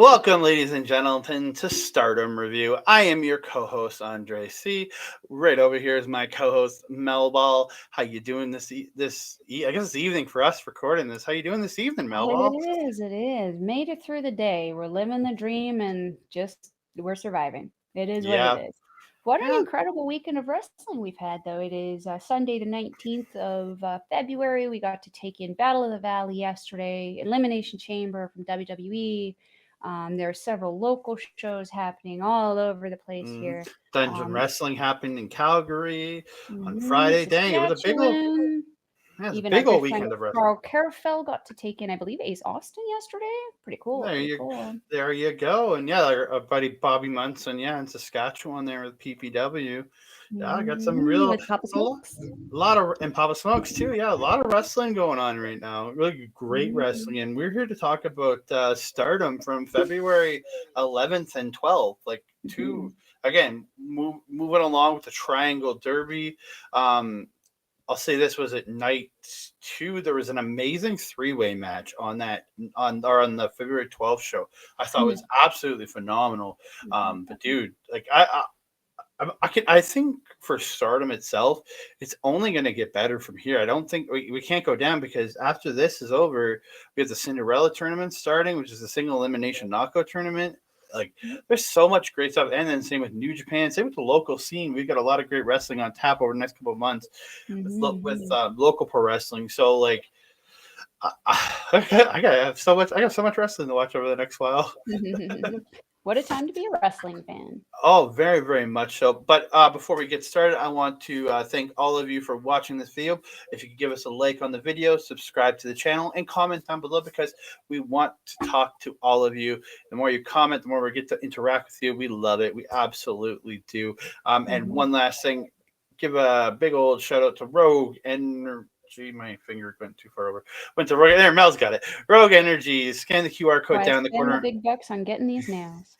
Welcome, ladies and gentlemen, to Stardom Review. I am your co-host Andre C. Right over here is my co-host Melball. How you doing I guess it's evening for us recording this. How you doing this evening, Melball? It is. Made it through the day. We're living the dream and just we're surviving. It is what it Yeah, is. What an yeah. incredible weekend of wrestling we've had, though. It is Sunday, the 19th of February. We got to take in Battle of the Valley yesterday, Elimination Chamber from WWE. There are several local shows happening all over the place hmm here. Dungeon Um, wrestling happened in Calgary on Friday. Dang, it was a big old, Saskatchewan. yeah, it was a Even our big old good friend weekend of wrestling. Carl Carafell got to take in, I believe, Ace Austin yesterday. Pretty cool. There Pretty you, cool. there you go. And yeah, our buddy Bobby Munson, yeah, in Saskatchewan there with PPW. Yeah, I got some real With Papa a lo- Smokes. lot of and Papa Smokes too. Yeah, a lot of wrestling going on right now. Really great Mm, wrestling, and we're here to talk about Stardom from February 11th and 12th. Like two mhm. again, moving along with the Triangle Derby. Um, I'll say this was at night two. There was an amazing three-way match on on the February 12th show. I thought was Mhm. absolutely phenomenal. But Mhm. dude, like I think for Stardom itself, it's only going to get better from here. I don't think we can't go down because after this is over, we have the Cinderella tournament starting, which is a single elimination knockout tournament. Like, there's so much great stuff, and then same with New Japan, same with the local scene. We've got a lot of great wrestling on tap over the next couple of months with Mhm. local pro wrestling. So like, I got so much wrestling to watch over the next while. Mhm. What a time to be a wrestling fan. Oh, very, very much so. But before we get started, I want to thank all of you for watching this video. If you could give us a like on the video, subscribe to the channel, and comment down below because we want to talk to all of you. The more you comment, the more we get to interact with you. We love it. We absolutely do. And Mhm. one last thing, give a big old shout out to Rogue and. Gee, my finger went too far over. Went to Rogue. There, Mel's got it. Rogue Energy. Scan the QR code Why I down the spend the corner big bucks on getting these nails.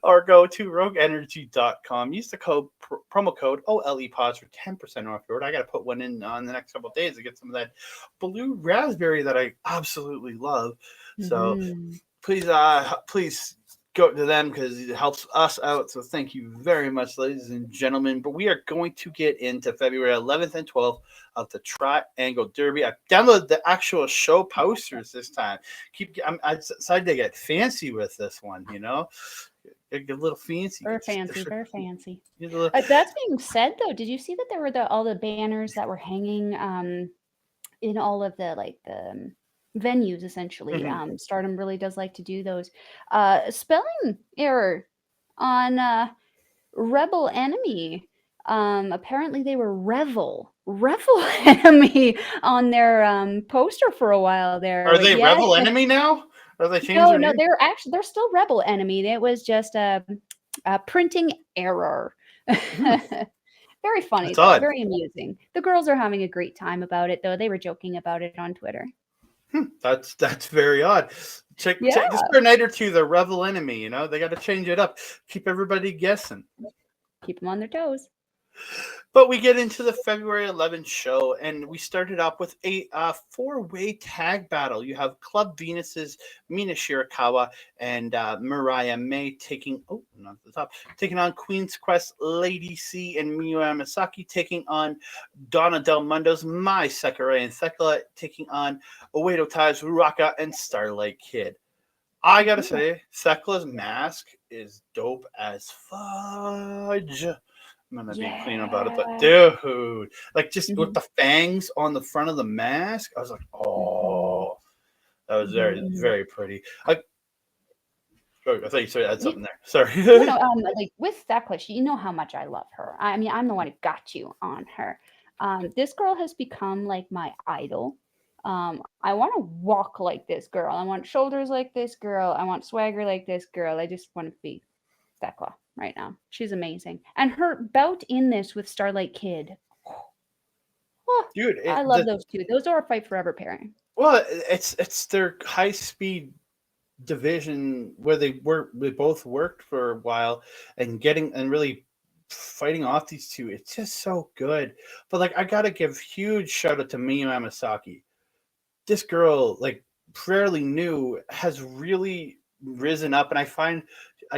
or go to rogueenergy.com. Use the promo code OLEPODS for 10% off your order. I got to put one in on the next couple of days to get some of that blue raspberry that I absolutely love. So Mhm. please go to them because it helps us out. So thank you very much, ladies and gentlemen. But we are going to get into February 11th and 12th of the Triangle Derby. I downloaded the actual show posters this time. I decided to get fancy with this one, get a little fancy. Very fancy. Very fancy. Get a little, That's being said, though, did you see that there were all the banners that were hanging in all of the venues essentially. Mhm. Stardom really does like to do those. Spelling error on Rebel Enemy. Apparently they were Revel Enemy on their poster for a while there. Are But they yeah, Revel Enemy now? Are they changed no, their no, name? they're still Rebel Enemy. It was just a printing error. Hmm, Very funny that's though, odd. very amusing. The girls are having a great time about it though. They were joking about it on Twitter. That's very odd. Yeah, Check just for a night or two. The Revel Enemy. They got to change it up. Keep everybody guessing. keep them on their toes. But we get into the February 11th show, and we started off with a four-way tag battle. You have Club Venus's Mina Shirakawa and Mariah May not the top, taking on Queen's Quest Lady C and Miyu Amasaki, taking on Donna Del Mundo's Mai Sakurai and Thekla, taking on Oedo Tai's Ruaka and Starlight Kid. I gotta Yeah. say, Thekla's mask is dope as fudge. I'm gonna be clean about it, but Yeah. dude, like just with Mhm, the fangs on the front of the mask, I was like, mhm, oh, that was mhm, very, mhm. very pretty. I thought you said you had You something there. no, no, Sorry. like, with Thekla, you know how much I love her. I mean, I'm the one who got you on her. This girl has become, like, my idol. I wanna walk like this girl. I want shoulders like this girl. I want swagger like this girl. I just wanna be Thekla right now. She's amazing. And her bout in this with Starlight Kid, oh, Dude, I love those 2. Those are a fight forever pairing. it's their high speed division where they both worked for a while and getting and really fighting off these two. It's just so good. But like I gotta give huge shout out to Miyu Amasaki. This girl, like fairly new, has really risen up, and I find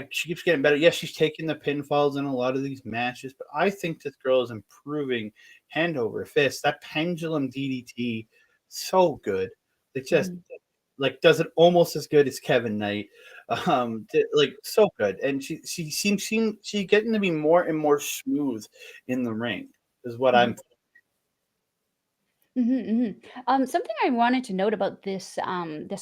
she keeps getting better. Yes, she's taking the pinfalls in a lot of these matches, but I think this girl is improving hand over fist. That pendulum DDT, so good. It just like does it almost as good as Kevin Knight. Like so good, and she seems she getting to be more and more smooth in the ring. Is what I'm. Something I wanted to note about this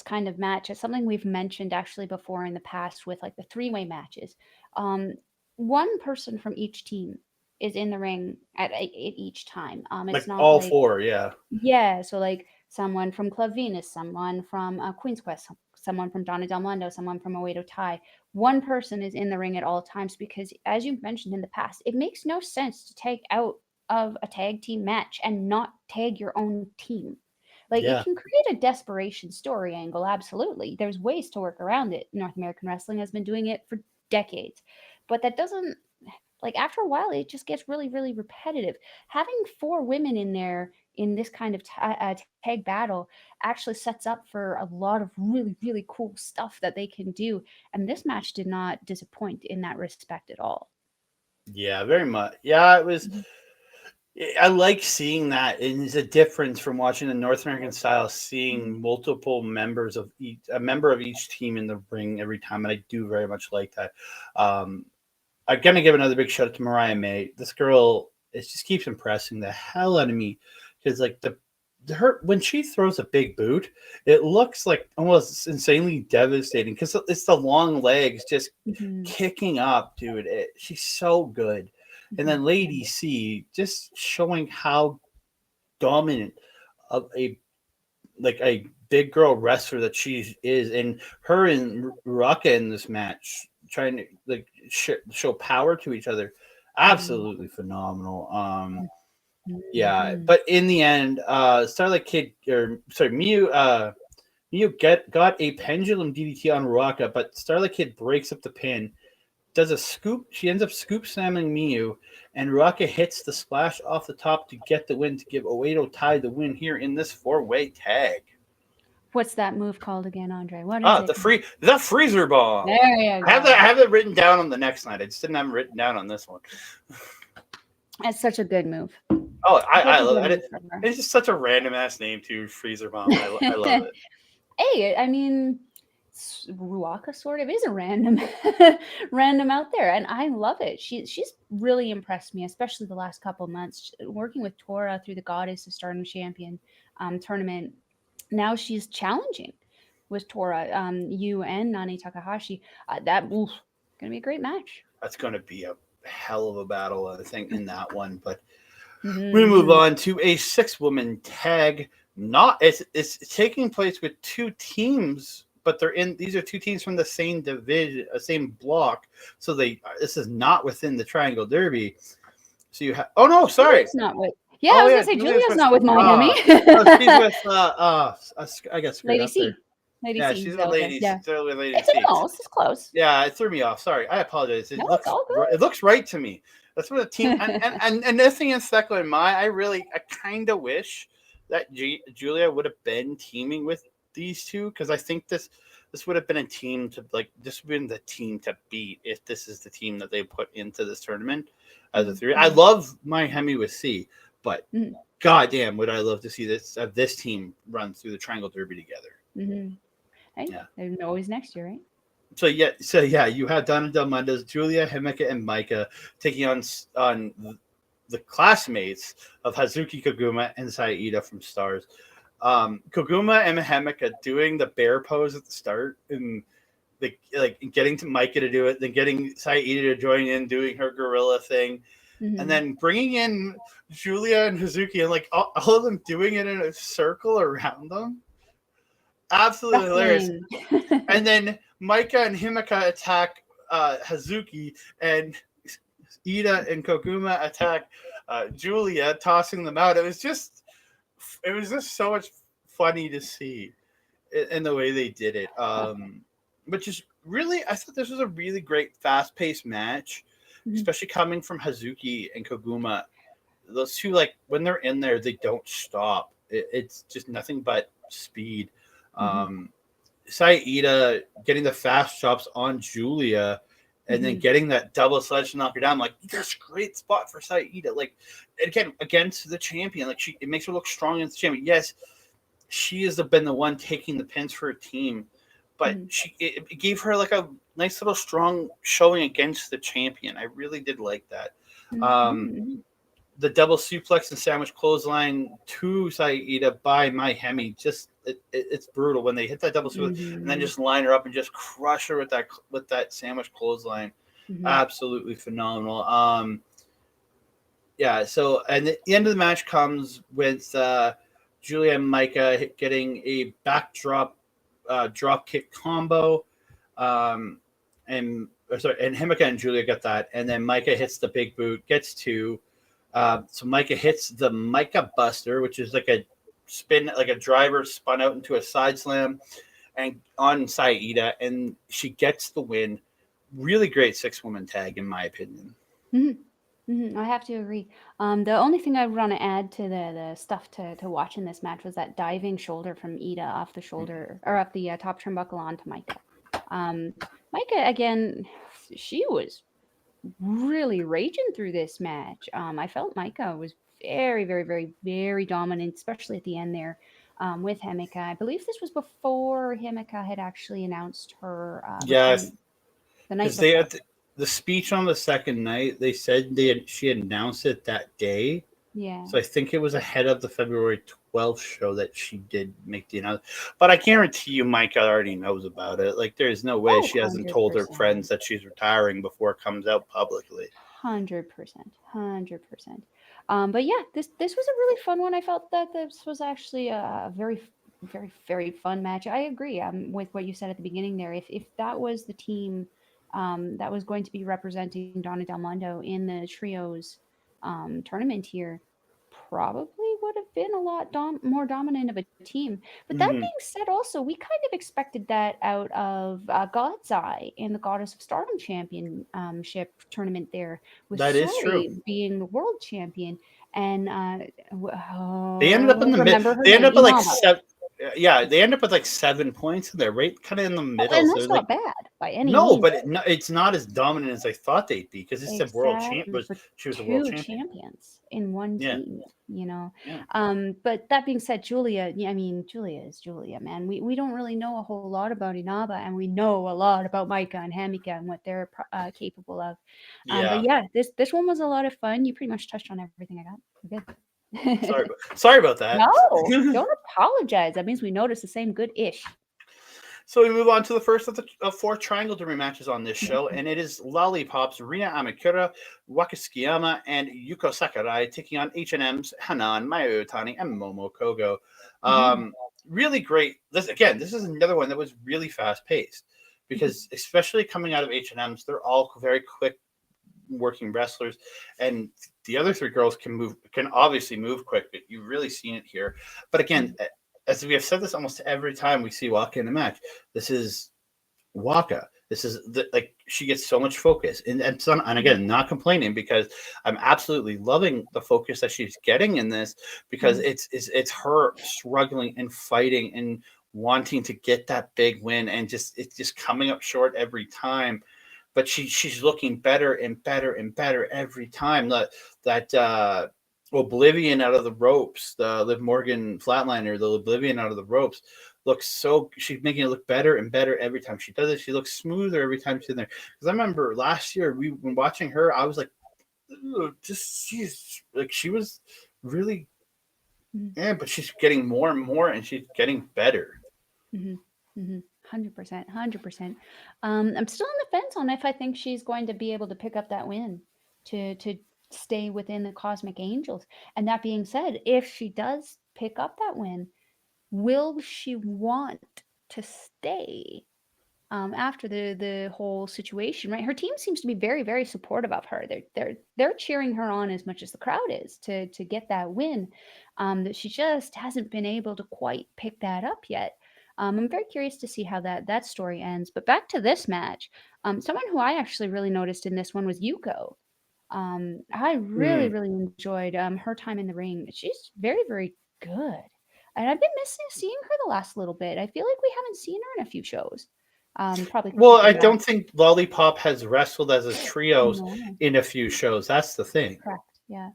kind of match is something we've mentioned actually before in the past with like the three-way matches. Um, One person from each team is in the ring at each time. It's Like not all like four, yeah. yeah, so like someone from Club Venus, someone from Queen's Quest, someone from Donna Del Mondo, someone from Oedo Tai. One person is in the ring at all times because, as you mentioned in the past, it makes no sense to take out of a tag team match and not tag your own team. Like it Yeah. can create a desperation story angle, absolutely. There's ways to work around it. North American wrestling has been doing it for decades. But that doesn't like after a while it just gets really really repetitive. Having four women in there in this kind of tag battle actually sets up for a lot of really really cool stuff that they can do, and this match did not disappoint in that respect at all. Yeah, very much. Yeah, it was. Mhm. I like seeing that. It's a difference from watching the North American style, seeing Mhm. multiple members of a member of each team in the ring every time, and I do very much like that. Um, I'm gonna give another big shout out to Mariah May. This girl, it just keeps impressing the hell out of me because like her when she throws a big boot, it looks like almost insanely devastating because it's the long legs just Mhm. kicking up, dude. She's so good. And Mhm. then Lady C just showing how dominant of a big girl wrestler that she is, and her and Ruaka in this match trying to like show power to each other, Mhm. absolutely phenomenal. Yeah, Mhm. but in the end, Starlight Kid or sorry, Miyu got a pendulum DDT on Ruaka, but Starlight Kid breaks up the pin, does a scoop. She ends up scoop slamming Miyu, and Ruaka hits the splash off the top to get the win to give Oedo Tai the win here in this four-way tag. What's that move called again, Andre? What is it? The freezer bomb. There you I go. have it written down on the next night. I just didn't have it written down on this one. That's such a good move. Oh, Such I a love good it. move for her. It's just such a random ass name too, freezer bomb. I love it. Hey, I mean, Ruaka sort of is a random, random out there, and I love it. She's really impressed me, especially the last couple months working with Tora through the Goddess of Stardom Champion tournament. Now she's challenging with Tora, you and Nani Takahashi. That oof, gonna be a great match. That's going to be a hell of a battle, I think, in that one. But we move Mm-hmm. on to a six-woman tag. Not it's taking place with two teams, but they're in. These are two teams from the same division, same block. So this is not within the Triangle Derby. So you have. Oh no, sorry. Julia's not with. Yeah, I Oh was yeah, gonna say Giulia's Julia's with. not with Miami. Uh, no, she's with. I got screwed Lady up there. C. Lady Yeah, C she's is with out there. ladies. Yeah, She's with Lady it's C. almost. It's close. Yeah, it threw me off. Sorry, I apologize. No, it's all It looks right to me. That's what a team and the thing is Thekla and Mai. I kind of wish that Giulia would have been teaming with these two because I think this would have been a team to like this would have been the team to beat if this is the team that they put into this tournament as a three. I Mhm, love my Hemi with C, but mhm, goddamn, would I love to see this team run through the Triangle Derby together. mhm. Hey, Yeah. there's always next year, right? So yeah, you have Donna Del Mondo's Giulia, Himeka, and Maika taking on the classmates of Hazuki Koguma and Iida from Stars. Koguma and Himeka doing the bear pose at the start and like getting to Maika to do it, then getting Iida to join in doing her gorilla thing, and Mhm. then bringing in Giulia and Hazuki and like all of them doing it in a circle around them. Absolutely hilarious. Wrestling. And then Maika and Himeka attack Hazuki, and Iida and Koguma attack Giulia, tossing them out. It was just so much funny to see in the way they did it. But just really, I thought this was a really great, fast-paced match, Mhm, especially coming from Hazuki and Koguma. Those two, like when they're in there, they don't stop. It's just nothing but speed. mhm, Um, Iida getting the fast chops on Giulia and then getting that double sledge to knock her down. Like, that's a great spot for Iida. Like, again, against the champion. Like, it makes her look strong against the champion. Yes, she has been the one taking the pins for her team, but it gave her like a nice little strong showing against the champion. I really did like that. The double suplex and sandwich clothesline to Iida by my Hemi, just it's brutal when they hit that double suplex and then just line her up and just crush her with that sandwich clothesline. Absolutely phenomenal. Yeah. So, and the end of the match comes with Giulia and Maika getting a backdrop drop kick combo, and Himeka and Giulia got that, and then Maika hits the big boot, gets two. So Maika hits the Maika Buster, which is like a spin, like a driver spun out into a side slam, and on Iida, and she gets the win. Really great 6-woman tag, in my opinion. I have to agree. The only thing I want to add to the stuff to watch in this match was that diving shoulder from Iida off the shoulder or off the top turnbuckle onto Maika. Maika again, she was really raging through this match. I felt Maika was very, very, very, very dominant, especially at the end there with Himeka. I believe this was before Himeka had actually announced her Yes, the night they before. had the speech on the second night. They said she announced it that day. Yeah. So I think it was ahead of the February 12th show that she did make the announcement. But I guarantee you Maika already knows about it. Like, there's no way she hasn't told her friends that she's retiring before it comes out publicly. 100%. But yeah, this was a really fun one. I felt that this was actually a very, very, very fun match. I agree with what you said at the beginning there. If that was the team that was going to be representing Donna Del Mondo in the trios tournament here, probably would have been a lot more dominant of a team. But that being said, also, we kind of expected that out of God's Eye in the Goddess of Stardom Championship tournament there, with That is true. being the world champion. And they ended up in the middle. They ended up at like 7. Yeah, they end up with like 7 points in there, right? Kind of in the middle. And that's not bad by any means. No, but it's not as dominant as I thought they'd be, because it's a world champion. She was a world champion. Champions in one team, you know. Yeah. But that being said, Giulia, I mean, Giulia is Giulia, man. We don't really know a whole lot about Inaba, and we know a lot about Maika and Himeka and what they're capable of. But yeah, this one was a lot of fun. You pretty much touched on everything I got. We're good. Sorry about that. No, don't apologize. That means we noticed the same good-ish. So we move on to the first of the 4 triangle dream matches on this show, and it is Lollipop's Rina Amikura, Waka Tsukiyama, and Yuko Sakurai taking on H&M's Hanan, Mayu Iwatani, and Momo Kohgo. Really great. This is another one that was really fast-paced, because especially coming out of H&M's, they're all very quick working wrestlers, and the other 3 girls can obviously move quick, but you've really seen it here. But again, as we have said this almost every time we see Waka in the match, this is Waka. This is she gets so much focus, and again, not complaining, because I'm absolutely loving the focus that she's getting in this, because it's her struggling and fighting and wanting to get that big win, and it's just coming up short every time. But she's looking better and better and better every time. That Oblivion out of the ropes, the Liv Morgan flatliner, the Oblivion out of the ropes, she's making it look better and better every time she does it. She looks smoother every time she's in there. Because I remember last year when watching her, I was like, she was really, but she's getting more and more, and she's getting better. 100%. I'm still on the fence on if I think she's going to be able to pick up that win to stay within the Cosmic Angels. And that being said, if she does pick up that win, will she want to stay after the whole situation? Right, her team seems to be very, very supportive of her. They're cheering her on as much as the crowd is to get that win. That she just hasn't been able to quite pick that up yet. I'm very curious to see how that story ends. But back to this match, someone who I actually really noticed in this one was Yuko. I really, really enjoyed her time in the ring. She's very, very good. And I've been missing seeing her the last little bit. I feel like we haven't seen her in a few shows. Probably because Well, she's I been back. don't think Lollipop has wrestled as a trio No, in a few shows. That's the thing. correct. Yeah.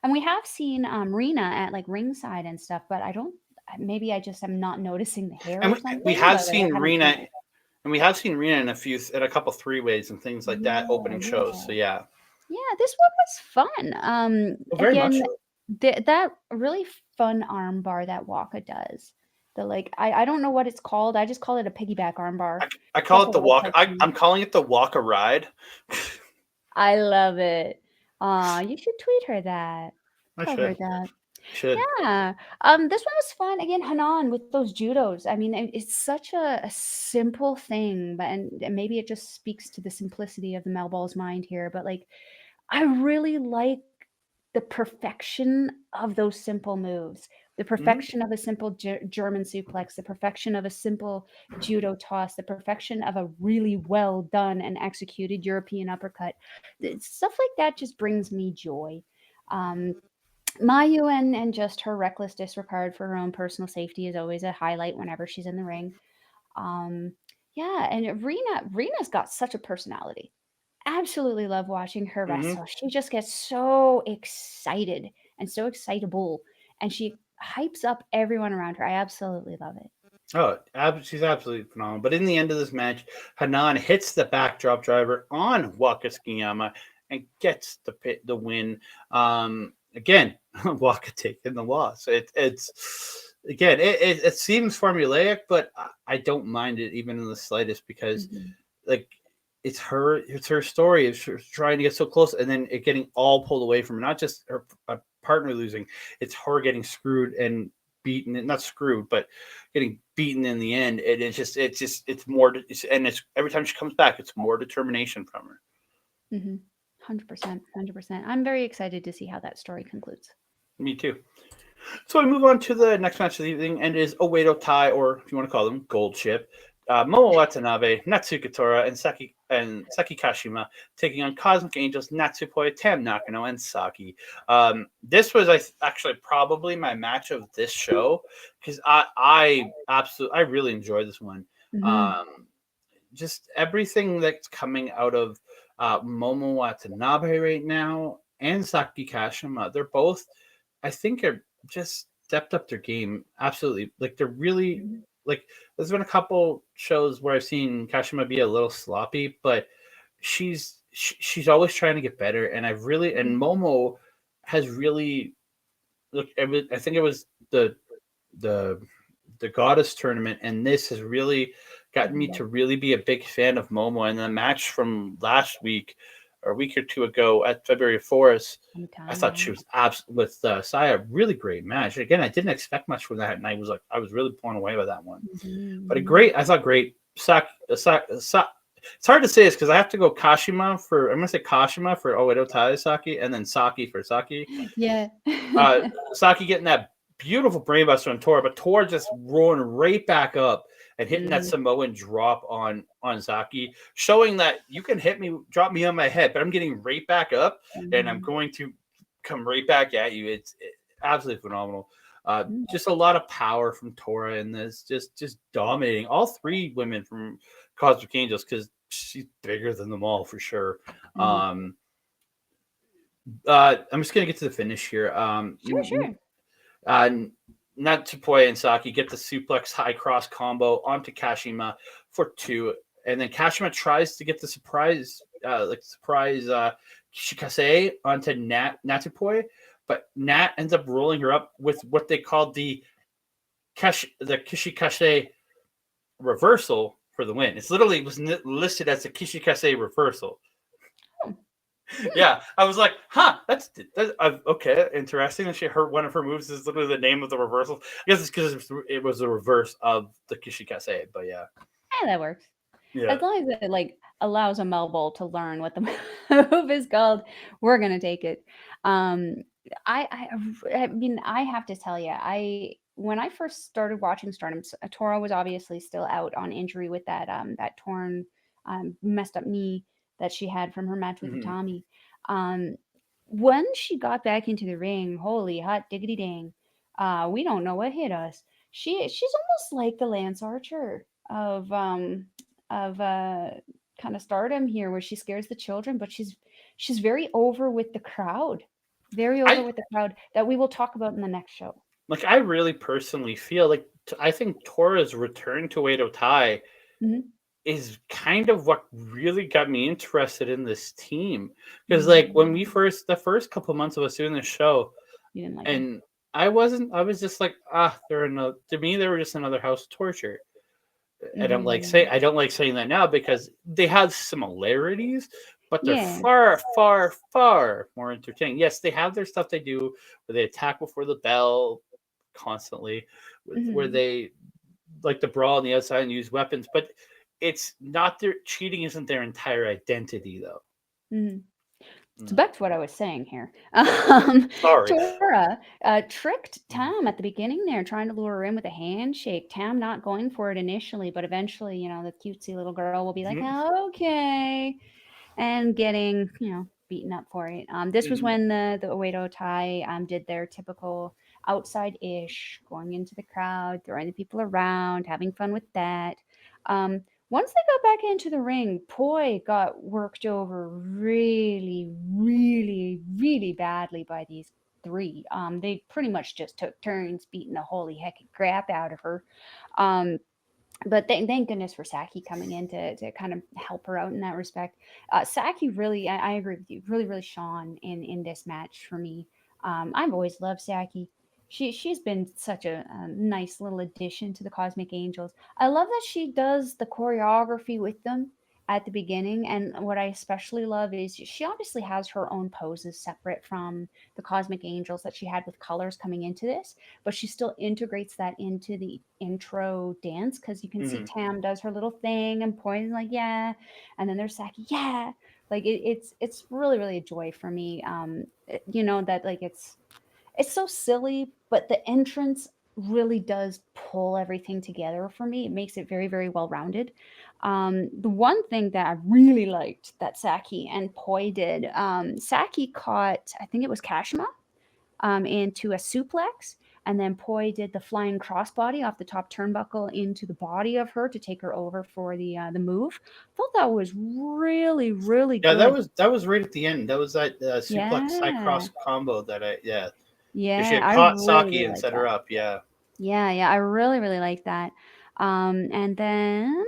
And we have seen Rina at like ringside and stuff, but I don't. Maybe I just am not noticing the hair And or we something, have but I seen haven't seen Rina, it. and we have seen Rina in a couple three ways and things like that Yeah, opening shows. yeah. So yeah, Yeah, this one was fun. well, very much Again, so. that really fun arm bar that Waka does. The like, I don't know what it's called. I just call it a piggyback arm bar. I It's call like it a the little walk. cartoon. I'm calling it the Waka ride. I love it. You should tweet her that. I Tell her should. that. Should. Yeah. This one was fun. Again, Hanan with those judos. I mean, it's such a simple thing, but and maybe it just speaks to the simplicity of the Melball's mind here. But like, I really like the perfection of those simple moves, the Mhm. perfection of a simple German suplex, the perfection of a simple judo toss, the perfection of a really well done and executed European uppercut. Stuff like that just brings me joy. Um, Mayu and just her reckless disregard for her own personal safety is always a highlight whenever she's in the ring. Um, yeah, and Rena's got such a personality. Absolutely love watching her Mhm. wrestle. She just gets so excited and so excitable, and she hypes up everyone around her. I absolutely love it. Oh, she's absolutely phenomenal. But in the end of this match, Hanan hits the backdrop driver on Waka Tsukiyama and gets the win. Again, Waka taking the loss. It's again, it seems formulaic, but I don't mind it even in the slightest because Mhm. like it's her story. It's her trying to get so close and then it getting all pulled away from her. Not just her partner losing, it's her getting screwed and beaten. Not screwed, but getting beaten in the end. And it's more. And it's every time she comes back, it's more determination from her. Mhm. 100%, 100%. I'm very excited to see how that story concludes. Me too. So we move on to the next match of the evening, and it is Oedo Tai, or if you want to call them, Gold Ship. Momo Watanabe, Natsuki Tora, and Saki Kashima taking on Cosmic Angels, Natsupoi, Tam Nakano, and Saki. This was actually probably my match of this show because I really enjoyed this one. Mhm. Um, just everything that's coming out of Momo Watanabe right now and Saki Kashima, they're both, I think, are just stepped up their game. Absolutely, like they're really Mhm. like. There's been a couple shows where I've seen Kashima be a little sloppy, but she's always trying to get better, and I've really and Momo has really look. I think it was the the goddess tournament, and this has really gotten me Mhm. to really be a big fan of Momo. And the match from last week or a week or two ago at February 4th, I Anytime, thought yeah. she was with Saya, really great match. Again, I didn't expect much from that, and I was really blown away by that one. Mhm. But Mhm. I thought great. It's hard to say this because I have to go Kashima for. I'm gonna say Kashima for Oedo Tai Saki, and then Saki for Saki. Yeah. Uh, Saki getting that beautiful brainbuster on Tora, but Tora just rolling right back up and hitting that Mm. Samoan drop on Saki, showing that you can hit me, drop me on my head, but I'm getting right back up, and I'm Mhm. going to come right back at you. It's absolutely phenomenal. Mm. Just a lot of power from Tora in this, just dominating all three women from Cosmic Angels because she's bigger than them all for sure. Mhm. Um, I'm just gonna get to the finish here. Sure, sure. uh, Natsupoi and Saki get the suplex high cross combo onto Kashima for two, and then Kashima tries to get the surprise Kishikase onto Natsupoi, but Nat ends up rolling her up with what they called the Kishikase reversal for the win. It's literally was listed as a Kishikase reversal. Oh. Yeah, I was like, huh, that's okay, interesting. And one of her moves is literally the name of the reversal. I guess it's because it was the reverse of the Kishikase, but yeah, Yeah, that works. yeah. As long as it like allows a Melball to learn what the move is called, we're gonna take it. Um, I mean, I have to tell you, I when I first started watching Stardom, Tora was obviously still out on injury with that torn messed up knee that she had from her match with Hmm. Utami. Um, when she got back into the ring, holy hot diggity dang, we don't know what hit us. She's almost like the Lance Archer of kind of stardom here, where she scares the children, but she's very over with the crowd, very over I with the crowd, that we will talk about in the next show. like. I really personally feel like I think Tora's return to Edo Tai Hmm. is kind of what really got me interested in this team because like when we Mm. first the first couple months of us doing this show You didn't like them? and I was just like they're another to me they were just another house of torture. Hmm. I don't like saying that now because they have similarities, but they're Yeah. far more entertaining. Yes, they have their stuff they do where they attack before the bell constantly, where Hmm. they like the brawl on the outside and use weapons, but it's not their cheating isn't their entire identity though. Hmm. So Mm. back to what I was saying here. Sorry. Tora tricked Tam at the beginning there, trying to lure her in with a handshake. Tam not going for it initially, but eventually, the cutesy little girl will be like, Mhm, "Oh, okay," and getting, beaten up for it. This was mhm. when the Oedo Tai did their typical outside ish, going into the crowd, throwing the people around, having fun with that. Um, Once they got back into the ring, Poi got worked over really, really, really badly by these three. They pretty much just took turns beating the holy heck crap out of her. Um, but thank goodness for Saki coming in to kind of help her out in that respect. Saki really, I agree with you, really, really shone in this match for me. I've always loved Saki. She's been such a nice little addition to the Cosmic Angels. I love that she does the choreography with them at the beginning, and what I especially love is she obviously has her own poses separate from the Cosmic Angels that she had with colors coming into this, but she still integrates that into the intro dance, because you can see Mhm. Tam does her little thing and points like yeah, and then there's Saki yeah, like it's really really a joy for me. That like it's so silly, but the entrance really does pull everything together for me. It makes it very, very well rounded. The one thing that I really liked that Saki and Poi did, Saki caught, I think it was Kashima, into a suplex. And then Poi did the flying crossbody off the top turnbuckle into the body of her to take her over for the move. Thought that was really, really Yeah, good. that was right at the end. That was that suplex side Yeah. cross combo that because she Yeah. had I caught really, Saki really and like set that. her up. Yeah. Yeah, yeah, I really, really like that. And then,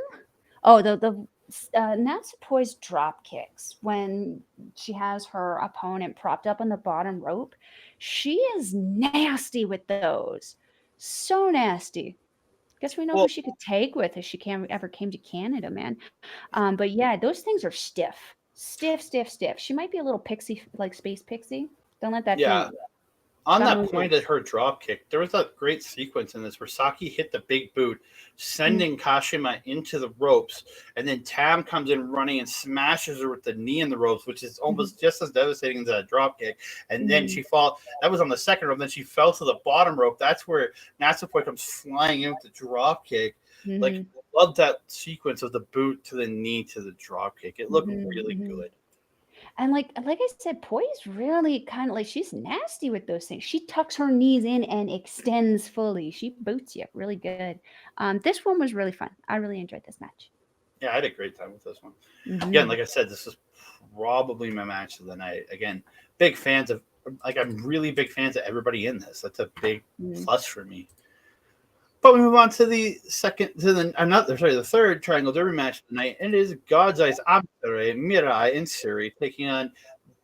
oh, the Natsupoi's drop kicks when she has her opponent propped up on the bottom rope. She is nasty with those, so nasty. Guess we know who Well, she could take with if she ever came to Canada, man. But yeah, those things are stiff, stiff, stiff, stiff. She might be a little pixie, like space pixie. Don't let that fool yeah. you. She's On got that point moves. at her drop kick, there was a great sequence in this where Saki hit the big boot, Mm, sending Kashima into the ropes, and then Tam comes in running and smashes her with the knee in the ropes, which is mhm, almost just as devastating as that drop kick. And then mhm, she fall. That was on the second rope. Then she fell to the bottom rope. That's where Natsupoi comes flying in with the drop kick. Like, mhm, love that sequence of the boot to the knee to the drop kick. It looked mhm, really mhm. good. And like I said, Poi's really kind of like she's nasty with those things. She tucks her knees in and extends fully. She boots you really good. This one was really fun. I really enjoyed this match. Yeah, I had a great time with this one. Again, Hmm. like I said, this is probably my match of the night. Again, big fans of I'm really big fans of everybody in this. That's a big Mm. plus for me. But we move on to the third Triangle Derby match tonight. And it is God's Eyes Amikura, Mirai, and Suri taking on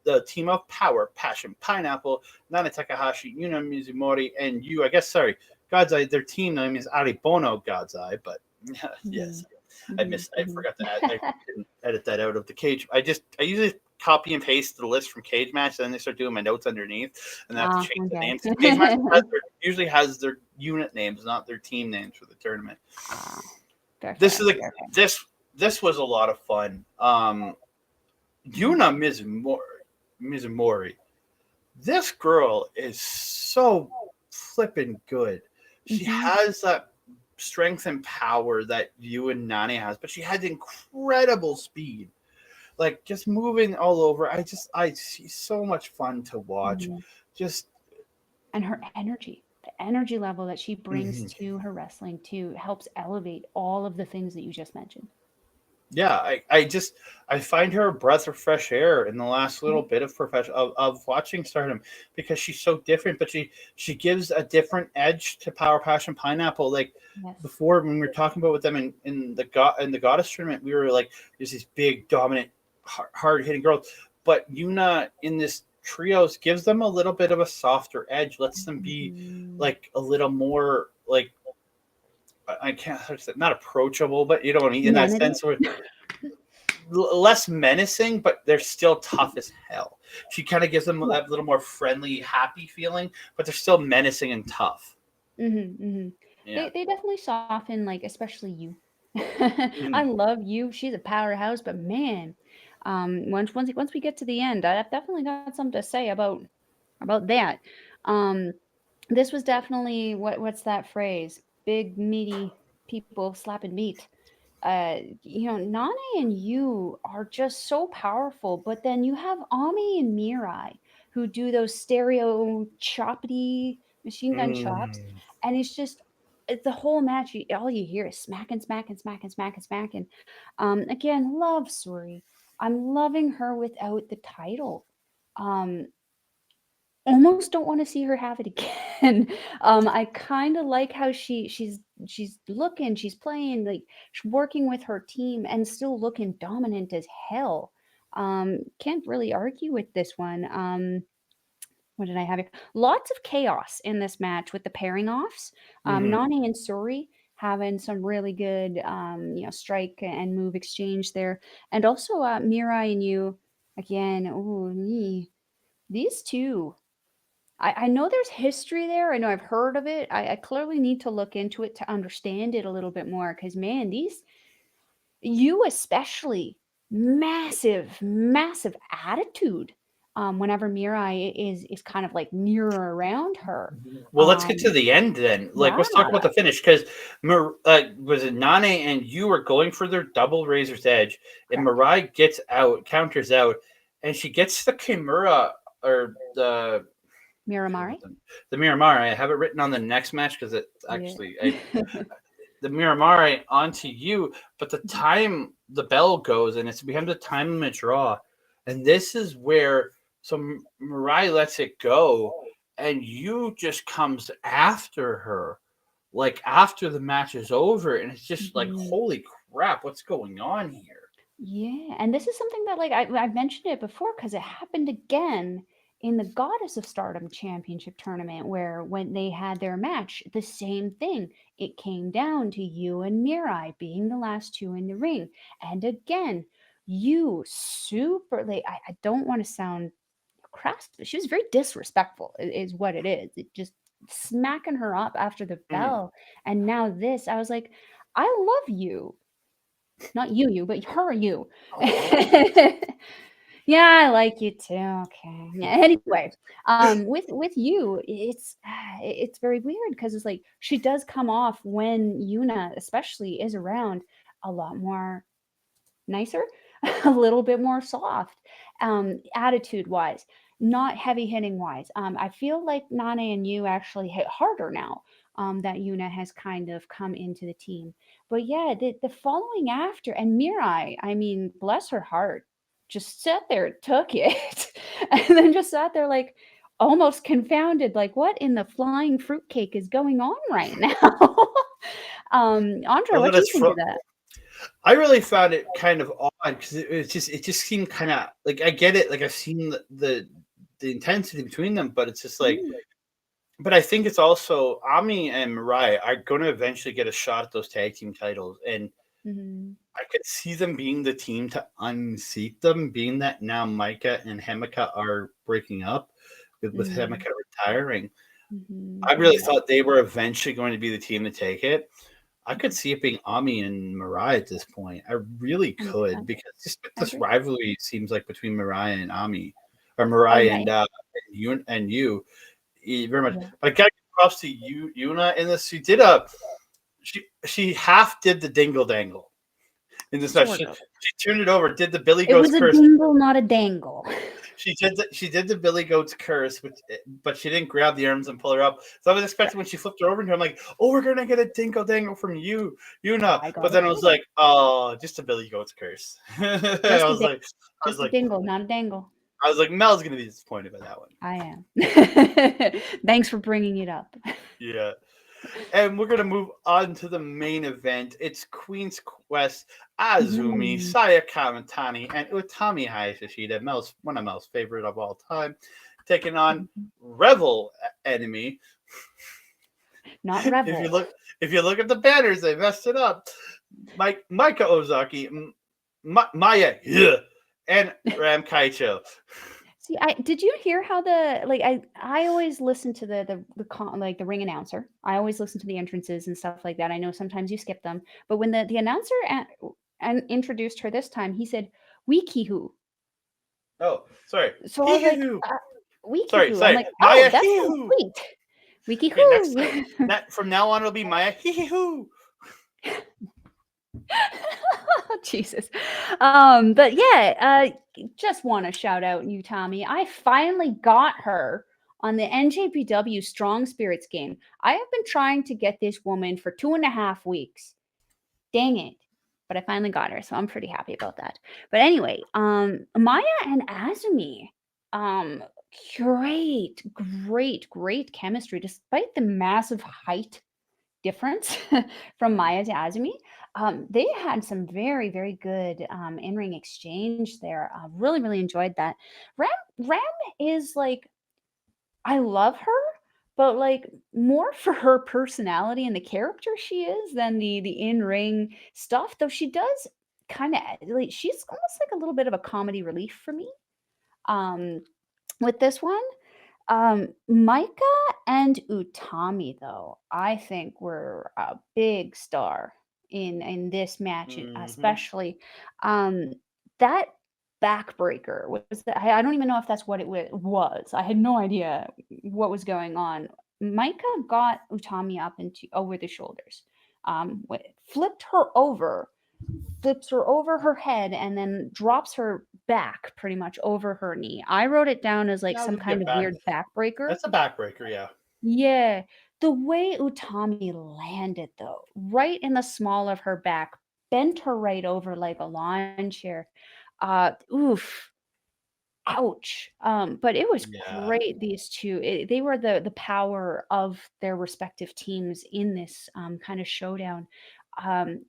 the team of Power, Passion, Pineapple, Nana Takahashi, Yuna Mizumori, and you. I guess sorry, God's Eye. Their team name is Aribono God's Eye, but yes, Mhm. I Mhm. missed. I Mhm. forgot to add. I didn't edit that out of the cage. I usually copy and paste the list from Cage Match, and then they start doing my notes underneath, and I have to Ah, change the okay. names. Usually has their unit names, not their team names for the tournament. Ah, fair, This fair, is a fair, fair. this this was a lot of fun. Mhm. Yuna Mizumori. This girl is so flippin' good. She Mhm. has that strength and power that you and Nani has, but she has incredible speed. Like just moving all over. She's so much fun to watch. Mhm. Just And her energy. The energy level that she brings Mhm. to her wrestling too helps elevate all of the things that you just mentioned. Yeah, I find her a breath of fresh air in the last Yeah. little bit of profession of watching Stardom because she's so different, but she gives a different edge to Power Passion Pineapple. Like Yes. before, when we were talking about with them in the Goddess tournament, we were like, there's these big, dominant, hard hitting girls, but Yuna in this trios gives them a little bit of a softer edge, lets them be Mhm. like a little more like I can't not approachable, but you know what I mean in that Humanity. sense where less menacing, but they're still tough as hell. She kind of gives them Yeah. that little more friendly, happy feeling, but they're still menacing and tough. Yeah. They definitely soften, like especially you. I Mhm. love you. She's a powerhouse, but man, once we get to the end, I've definitely got something to say about that. Um, this was definitely what's that phrase? Big meaty people slapping meat. Nane and you are just so powerful, but then you have Ami and Mirai who do those stereo choppity machine gun chops, Mm. and it's the whole match. All you hear is smacking, smacking, smacking, smacking, smacking. Again, love Suri. I'm loving her without the title. Um, Almost don't want to see her have it again. I kind of like how she's looking, she's playing, like she's working with her team and still looking dominant as hell. Can't really argue with this one. What did I have here? Lots of chaos in this match with the pairing offs. Mhm. Nani and Suri having some really good, strike and move exchange there, and also Mirai and you again. These two. I know there's history there. I know I've heard of it. I clearly need to look into it to understand it a little bit more because, man, you especially, massive, massive attitude. Whenever Mirai is kind of like near or around her. Well, let's get to the end then. Like, Yeah, let's talk about the finish because was it Nane and you were going for their double Razor's Edge, and correct. Mariah gets out, counters out, and she gets the Kimura or Miramari? the Miramare. I have it written on the next match because it's Yeah. actually the Miramare onto you, but the time the bell goes and it's behind the time limit draw, and this is where Mariah lets it go, and you just comes after her, like after the match is over, and it's just like Mhm. holy crap, what's going on here? Yeah, and this is something that, like, I've mentioned it before because it happened again in the Goddess of Stardom Championship tournament, where when they had their match, the same thing. It came down to you and Mirai being the last two in the ring, and again, you super like I don't want to sound crass, but she was very disrespectful. Is what it is. It just smacking her up after the Mm. bell, and now this. I was like, I love you, not you, but her, you. Yeah, I like you too. Okay. Yeah. Anyway, with you, it's very weird because it's like she does come off when Yuna, especially, is around a lot more nicer, a little bit more soft, attitude wise, not heavy hitting wise. I feel like Nane and you actually hit harder now, that Yuna has kind of come into the team. But yeah, the following after, and Mirai, I mean, bless her heart, just sat there, took it, and then just sat there like almost confounded, like what in the flying fruitcake is going on right now? Andre, Well, what that do you is think of that? I really found it kind of odd because it just seemed kind of like I get it, like I've seen the intensity between them, but it's just like, Mm, but I think it's also Ami and Mariah are going to eventually get a shot at those tag team titles, and mhm, I could see them being the team to unseat them, being that now Maika and Himeka are breaking up with mm. Himeka retiring. Mhm, I really yeah, thought they were eventually going to be the team to take it. I could see it being Ami and Mariah at this point. I really could 100%. because just I this agree. rivalry it seems like between Mariah and Ami, or Oh, Mariah yeah, and you very much. yeah, But I got to give props to you, Yuna, in this. She did a she half did the dingle dangle in this match. sort of. She turned it over, did the Billy It Goes was a Curse. dingle, not a dangle. She did the Billy Goat's curse, but she didn't grab the arms and pull her up. So I was expecting when she flipped her over into, I'm like, oh, we're gonna get a dingo dango from Yuna. But then I was like, oh, just a Billy Goat's curse. I was like, a dingle, not a dangle. I was like, Mel's gonna be disappointed by that one. I am. Thanks for bringing it up. Yeah. And we're gonna move on to the main event. It's Queen's Quest, Azumi, Saya Kamatani, and Utami Hayashishida, one of Mel's favorite of all time, taking on Rebel Enemy. Not Rebel. If you look at the banners, they messed it up. Maika Ozaki, Maya, and Ram Kaicho. See, did you hear how I always listen to the ring announcer. I always listen to the entrances and stuff like that. I know sometimes you skip them, but when the announcer introduced her this time, he said Wikihu. Oh, sorry. So I was like, Wikihu. Sorry. I'm like, oh, that's so sweet. Wikihu. Okay, from now on, it'll be Maya Hihihu. Jesus. But yeah, just want to shout out Utami. I finally got her on the NJPW Strong Spirits game. I have been trying to get this woman for 2.5 weeks. Dang it. But I finally got her, so I'm pretty happy about that. But anyway, Maya and Azumi, great chemistry, despite the massive height difference from Maya to Azumi. They had some very, very good in-ring exchange there. Really enjoyed that. Ram is like, I love her, but like more for her personality and the character she is than the in-ring stuff. Though she does kind of like, she's almost like a little bit of a comedy relief for me. With this one. Maika and Utami, though, I think were a big star in this match, especially. That backbreaker was that, I don't even know if that's what it was. I had no idea what was going on. Maika got Utami up over the shoulders, flips her over her head, and then drops her back pretty much over her knee. I wrote it down as like some kind of weird backbreaker. That's a backbreaker, yeah. Yeah. The way Utami landed, though, right in the small of her back, bent her right over like a lawn chair. Oof. Ouch. But it was great, these two. They were the power of their respective teams in this kind of showdown. I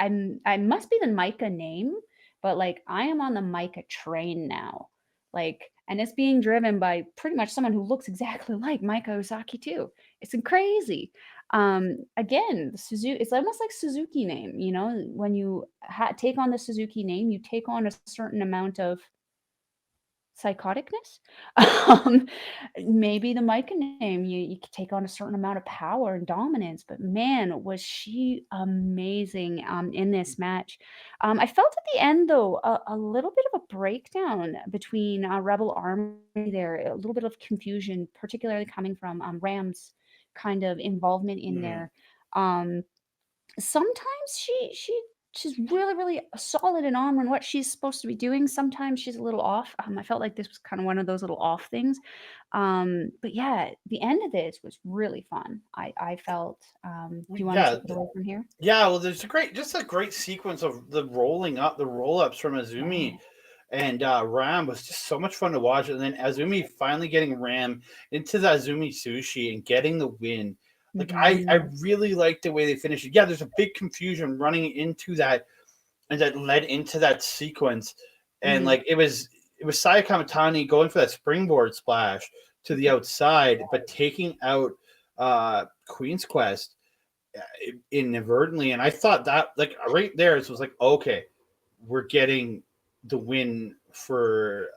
must be the Maika name, but like I am on the Maika train now. Like, and it's being driven by pretty much someone who looks exactly like Maika Ozaki too. It's crazy. Again, Suzuki, it's almost like Suzuki name, you know, when you take on the Suzuki name, you take on a certain amount of psychoticness. Maybe the Maika name, you could take on a certain amount of power and dominance, but man, was she amazing in this match. I felt at the end, though, a little bit of a breakdown between Rebel Army there, a little bit of confusion, particularly coming from Ram's kind of involvement in there. Sometimes she's really solid and on what she's supposed to be doing. Sometimes she's a little off. I felt like this was kind of one of those little off things. But yeah, the end of this was really fun. I felt. Do you want to take it away from here? Yeah, well, there's a great sequence of the roll-ups from Azumi and Ram was just so much fun to watch. And then Azumi finally getting Ram into the Azumi Sushi and getting the win. Like I really like the way they finished it. Yeah, there's a big confusion running into that, and that led into that sequence. And like it was Saya Kamatani going for that springboard splash to the outside, but taking out Queen's Quest inadvertently. And I thought that like right there, it was like, okay, we're getting the win for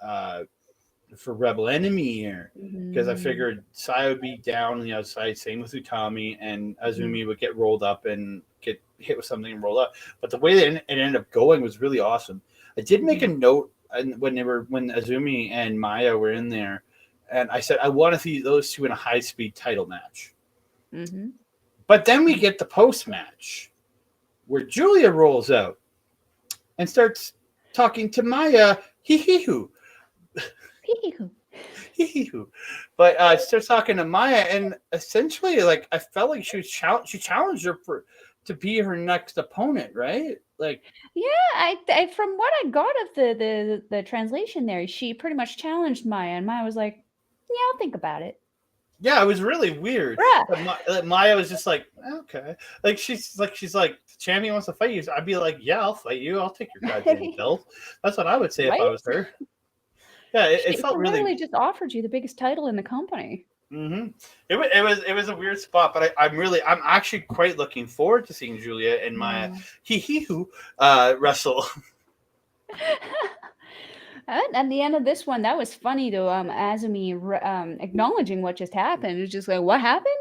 Rebel Enemy here, because I figured Sai would be down on the outside, same with Utami, and Azumi would get rolled up and get hit with something and roll up. But the way it ended up going was really awesome. I did make a note when Azumi and Maya were in there, and I said I want to see those two in a high-speed title match. But then we get the post-match where Giulia rolls out and starts talking to Maya, hee-hee-hoo. But starts talking to Maya, and essentially, like, I felt like she challenged her to be her next opponent, right? Like, Yeah, I from what I got of the translation there, she pretty much challenged Maya, and Maya was like, "Yeah, I'll think about it." yeah, it was really weird. Bruh. But Maya was just like, okay, like she's like the champion wants to fight you. So I'd be like, yeah, I'll fight you. I'll take your goddamn belt. That's what I would say if I Right? was her. Yeah, it She felt really. literally just offered you the biggest title in the company. Mm-hmm. It was a weird spot, but I'm actually quite looking forward to seeing Giulia and Maya Yeah. hee wrestle. And at the end of this one, that was funny to Azumi acknowledging what just happened. It's just like, what happened?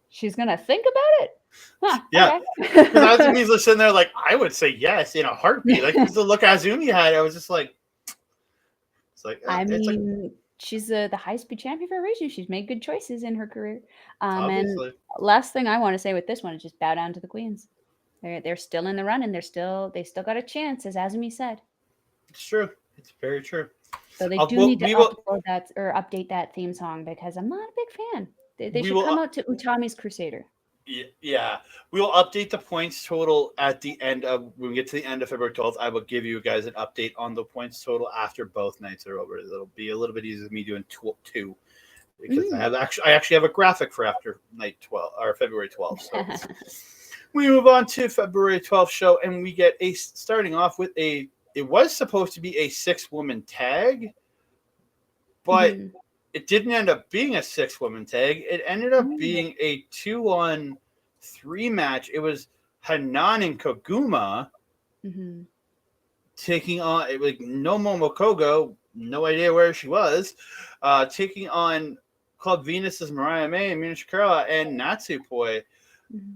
She's gonna think about it? Huh, Yeah, because okay. Azumi's sitting there like, I would say yes in a heartbeat. Like, the look Azumi had, I was just like, I it's like, mean, she's the high speed champion for a reason. She's made good choices in her career. And obviously. last thing I want to say with this one is just bow down to the queens. They're still in the run, and they still got a chance, as Azumi said. It's true. It's very true. So they do need to We will upload that or update that theme song because I'm not a big fan. They we should will come out to Utami's Crusader. yeah, we will update the points total at the end of when we get to the end of February 12th. I will give you guys an update on the points total after both nights are over. It'll be a little bit easier than me doing two because I actually have a graphic for after night 12 or February 12th. So we move on to February 12th show, and we get starting off with it was supposed to be a 6-woman tag, but it didn't end up being a 6-woman tag. It ended up being a 2-on-3 match. It was Hanan and Koguma taking on like no Momo Kohgo, no idea where she was, taking on Club Venus's Mariah May and Mina Shirakawa and Natsupoi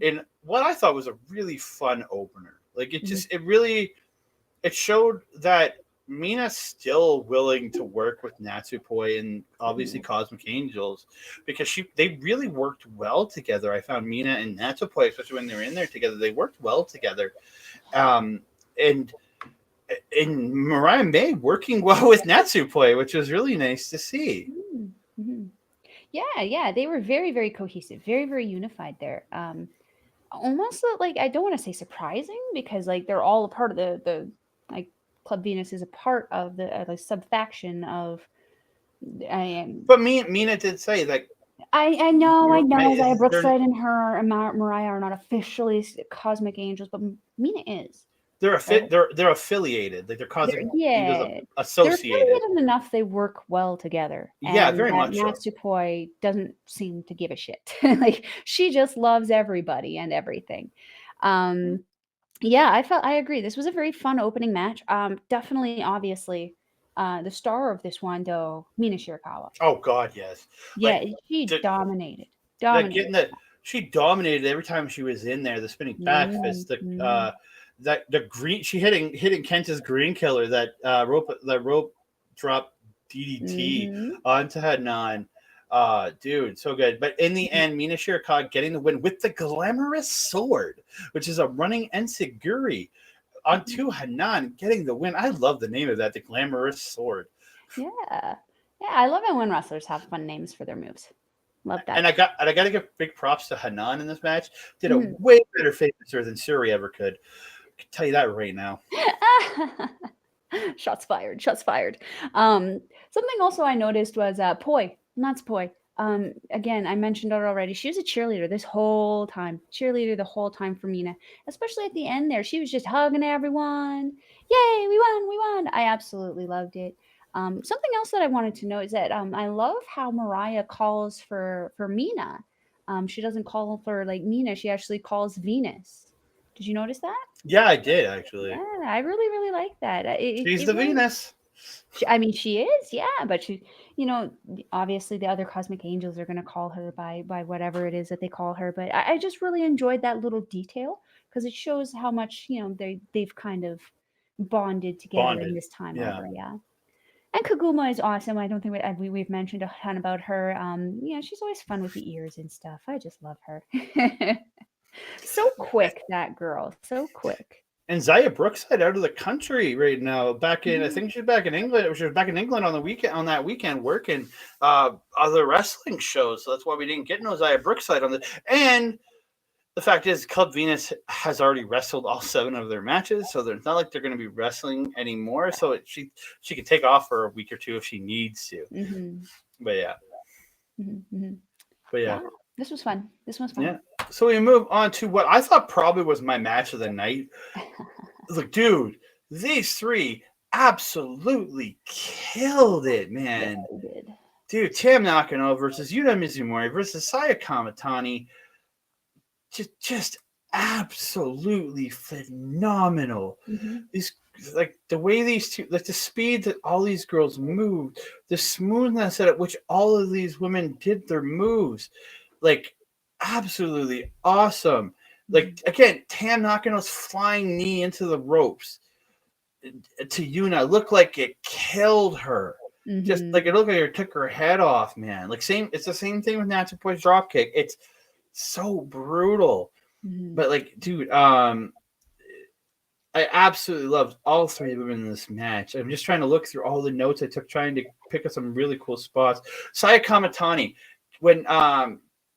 in what I thought was a really fun opener. Like it showed that Mina's still willing to work with Natsupoi and obviously Cosmic Angels because they really worked well together. I found Mina and Natsupoi, especially when they were in there together, they worked well together. And Mariah May working well with Natsupoi, which was really nice to see. Yeah, they were very, very cohesive, very, very unified there. Almost like I don't want to say surprising because like they're all a part of the like Club Venus is a part of the sub-faction of. But Mina did say like. I know that Brookside and her and Mariah are not officially Cosmic Angels, but Mina is. They're affiliated, like they're Cosmic Angels associated. They're affiliated enough they work well together. Yeah, and very much so. Natsupoi doesn't seem to give a shit. Like she just loves everybody and everything. Yeah, I agree. This was a very fun opening match. Definitely, obviously, the star of this one though, Mina Shirakawa. Oh God, yes. Yeah, she dominated. She dominated every time she was in there. The spinning back fist, the green. She hitting Kenta's green killer. That rope drop DDT onto Hanan. Dude, so good. But in the end, Mina Shirakawa getting the win with the glamorous sword, which is a running enziguri onto Hanan, getting the win. I love the name of that, the glamorous sword. Yeah, I love it when wrestlers have fun names for their moves. Love that. And I got to give big props to Hanan in this match. Did a way better finisher than Suri ever could. I can tell you that right now. Shots fired. Something also I noticed was Natsupoi. Again, I mentioned it already. She was a cheerleader the whole time for Mina, especially at the end there. She was just hugging everyone. Yay, we won. I absolutely loved it. Something else that I wanted to know is that I love how Mariah calls for Mina. She doesn't call for like Mina. She actually calls Venus. Did you notice that? Yeah, I did actually. Yeah, I really, really like that. She's the Venus. I mean, she is, yeah, but she, obviously the other Cosmic Angels are going to call her by whatever it is that they call her. But I just really enjoyed that little detail because it shows how much they've kind of bonded together in this time over. Yeah. And Koguma is awesome. I don't think we've mentioned a ton about her. She's always fun with the ears and stuff. I just love her. So quick, that girl. So quick. And Zaya Brookside out of the country right now. Back in, I Mhm. think she's back in England. She was back in England on the weekend, on that weekend, working other wrestling shows. So that's why we didn't get no Zaya Brookside on the. And the fact is, Club Venus has already wrestled all 7 of their matches, so it's not like they're going to be wrestling anymore. So she can take off for a week or two if she needs to. Mhm. But yeah, Mhm. but yeah, Yeah, this was fun. This was yeah. fun. So we move on to what I thought probably was my match of the night. Look, dude, these 3 absolutely killed it, Yes, man. we did. Dude, Tam Nakano versus Yuta Mizumori versus Saya Kamatani. Just absolutely phenomenal. Mhm. These, like the way these two, like the speed that all these girls moved, the smoothness at which all of these women did their moves, like absolutely awesome. Like Mhm. again, Tam Nakano's flying knee into the ropes to Yuna looked like it killed her. Just like Mhm. it looked like it took her head off, man. Like same, it's the same thing with Natsupoi's drop kick. It's so brutal. Mhm. But like, dude, I absolutely loved all 3 of them in this match. I'm just trying to look through all the notes I took, trying to pick up some really cool spots. Saya Kamatani, when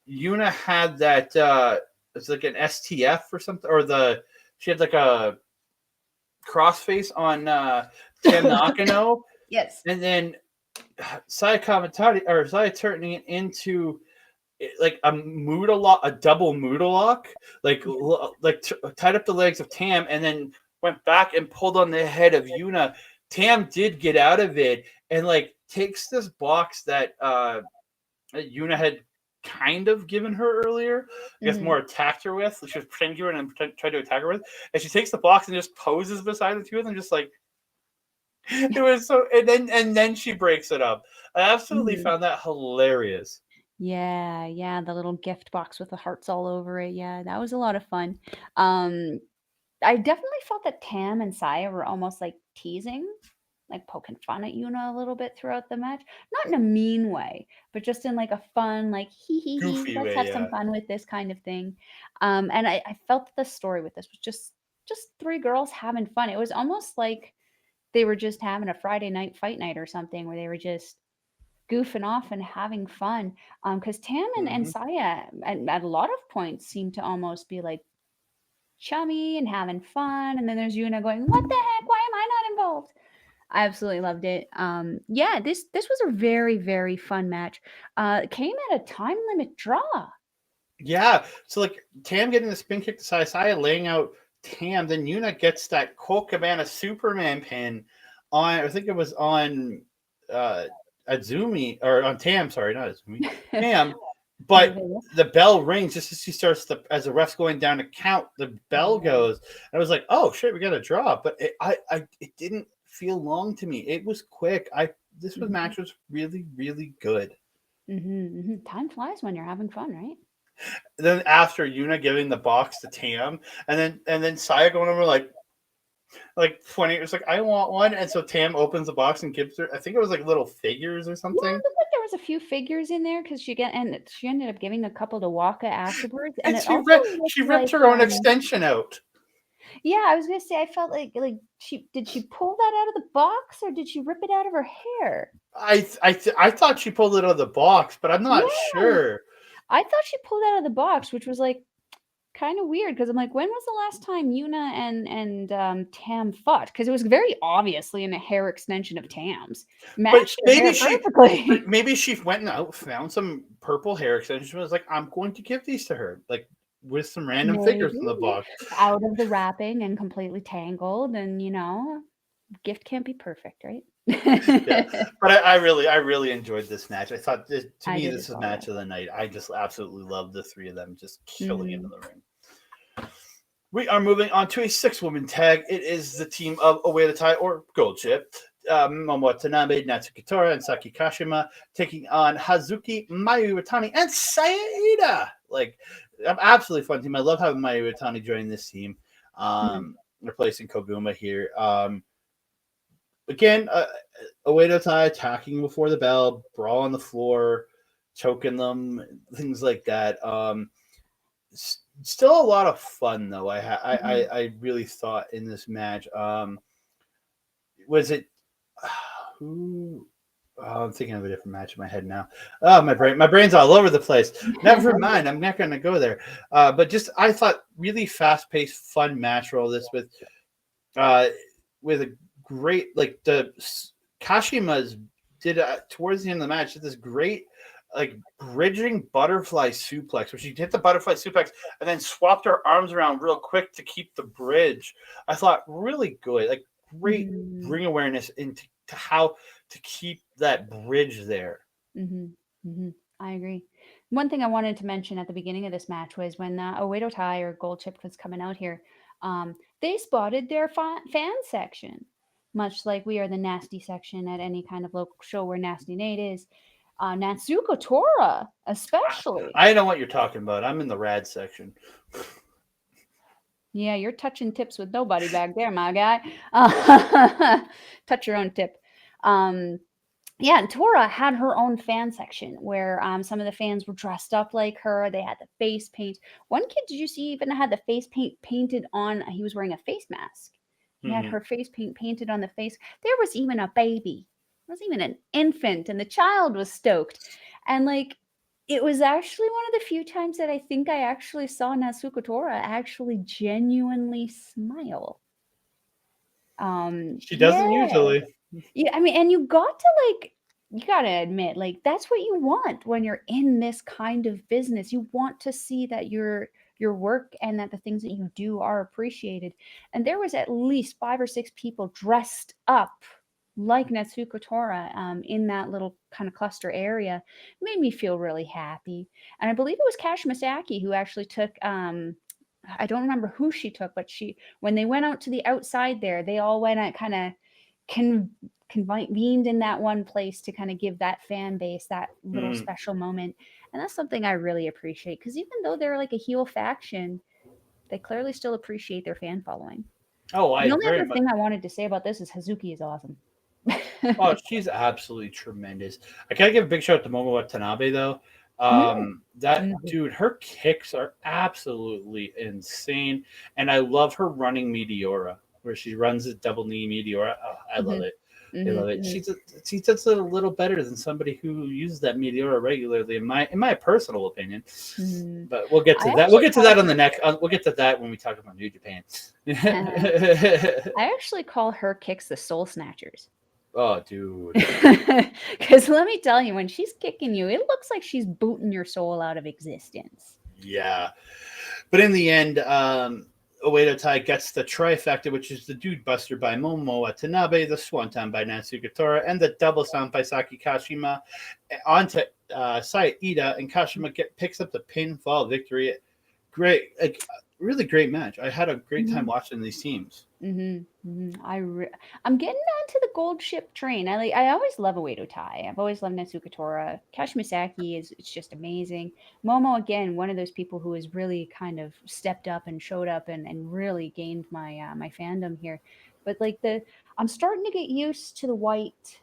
Yuna had that, it's like an STF or something, or she had like a crossface on Tam Nakano, Yes. and then Saya Kamatani or Saya turning it into like a Muda lock, a double Muda lock, like tied up the legs of Tam and then went back and pulled on the head of Yuna. Tam did get out of it and like takes this box that Yuna had kind of given her earlier. I guess Mhm. more attacked her with. She was pretending to her and tried to attack her with, and she takes the box and just poses beside the two of them, just like it was so. And then she breaks it up. I absolutely Mhm. found that hilarious. Yeah, yeah, the little gift box with the hearts all over it. Yeah, that was a lot of fun. Um, I definitely felt that Tam and Saya were almost like teasing, like poking fun at Yuna a little bit throughout the match. Not in a mean way, but just in like a fun, like hee hee hee, Goofy let's way, have some yeah. fun with this kind of thing. And I felt that the story with this was just 3 girls having fun. It was almost like they were just having a Friday night fight night or something where they were just goofing off and having fun. Because Tam and Mm-hmm. Saya at a lot of points seemed to almost be like chummy and having fun. And then there's Yuna going, "What the heck? Why am I not involved?" I absolutely loved it. Yeah, this was a very fun match. It came at a time limit draw. Yeah. So like Tam getting the spin kick to Saya laying out Tam, then Yuna gets that Colt Cabana Superman pin on, I think it was on uh Azumi or on Tam, sorry, not Azumi. Tam, but the bell rings just as she starts as the ref's going down to count, the bell Yeah. goes. And I was like, oh shit, we got a draw. But it didn't feel long to me. It was quick. Mhm, Match was really good. Time flies when you're having fun, right? Then after Yuna giving the box to Tam, and then Saya going over like 20, it's like I want one, and so Tam opens the box and gives her. I think it was like little figures or Yeah, something, it looked like there was a few figures in there because she ended up giving a couple to Waka afterwards, and and it also she looked ripped like her own extension out. yeah, I was gonna say I felt like she pull that out of the box or did she rip it out of her hair? I thought she pulled it out of the box, but I'm not Yeah, sure. I thought she pulled it out of the box, which was like kind of weird because I'm like, when was the last time Yuna and Tam fought? Because it was very obviously in a hair extension of Tam's. But Matched her hair perfectly. maybe she went out, found some purple hair extensions, and was like, I'm going to give these to her, like with some random figures in the Maybe box. out of the wrapping and completely tangled, and gift can't be perfect, right? Yeah, but I really enjoyed this match. I thought to I me did this as is match well. of the night. I just absolutely love the 3 of them just killing it in Mhm. the ring. We are moving on to a 6-woman tag. It is the team of Oedo Tai or Gold Chip, Momo Watanabe, Natsuki Tora, and Saki Kashima taking on Hazuki, Mayu Iwatani, and Iida. Like, absolutely fun team. I love having Mayu Iwatani join this team. Mhm. Replacing Koguma here. Again, Oedo Tai attacking before the bell, brawl on the floor, choking them, things like that. Still a lot of fun though. Mhm. I really thought in this match. Was it who? Oh, I'm thinking of a different match in my head now. Oh, my brain's all over the place. Never mind. I'm not going to go there. But just I thought really fast paced, fun match roll this uh with a great like Kashima's did towards the end of the match did this great like bridging butterfly suplex where she hit the butterfly suplex and then swapped her arms around real quick to keep the bridge. I thought really good, like great Mhm. bring awareness into to how to keep that bridge there. Mhm. Mhm. I agree. One thing I wanted to mention at the beginning of this match was when Oedo Tai or Gold Chip was coming out here, they spotted their fan section, much like we are the nasty section at any kind of local show where Nasty Nate is. Natsuko Tora, especially. I know what you're talking about. I'm in the rad section. Yeah, you're touching tips with nobody back there, my guy. Touch your own tip. Um, Yeah, and Tora had her own fan section where some of the fans were dressed up like her. They had the face paint. One kid, did you see, even had the face paint painted on? He was wearing a face mask. He had Hmm. her face paint painted on the face. There was even a baby. There was even an infant, and the child was stoked. And like, it was actually one of the few times that I think I actually saw Natsuko Tora actually genuinely smile. She doesn't Yeah. usually. Yeah, I mean, and you gotta admit, like that's what you want when you're in this kind of business. You want to see that your work and that the things that you do are appreciated. And there was at least 5 or 6 people dressed up like Natsuko Tora in that little kind of cluster area. Made me feel really happy. And I believe it was Cash Masaki who actually took I don't remember who she took, but she when they went out to the outside there, they all went at kind of con- convened in that one place to kind of give that fan base that little Mm. special moment. And that's something I really appreciate because even though they're like a heel faction, they clearly still appreciate their fan following. Oh, The I only very other much. thing I wanted to say about this is Hazuki is awesome. Oh, she's absolutely tremendous. I gotta give a big shout out to Momo Watanabe though. Mm, That mhm, dude, her kicks are absolutely insane, and I love her running Meteora, where she runs a double knee Meteora. Oh, I love mhm, it. I mhm, love it. mhm, She does it a little better than somebody who uses that Meteora regularly, in my personal opinion. mhm. But we'll get I to that. We'll actually get to call that on the next. We'll get to that when we talk about New Japan. I actually call her kicks the soul snatchers. Oh, dude. Because let me tell you, when she's kicking you, it looks like she's booting your soul out of existence. Yeah. But in the end, Oedo Tai gets the trifecta, which is the Dude Buster by Momo Watanabe, the Swanton by Natsuko Tora, and the Double Sound by Saki Kashima. Onto Sai Iida, and Kashima picks up the pinfall victory. Great, like really great match. I had a great time Mhm. watching these teams. Mhm, mhm. I'm getting onto the gold ship train. I always love Uedo Tai. I've always loved Natsuko Tora. Kash Misaki is it's just amazing. Momo again, one of those people who has really kind of stepped up and showed up and really gained my fandom here. But like the I'm starting to get used to the white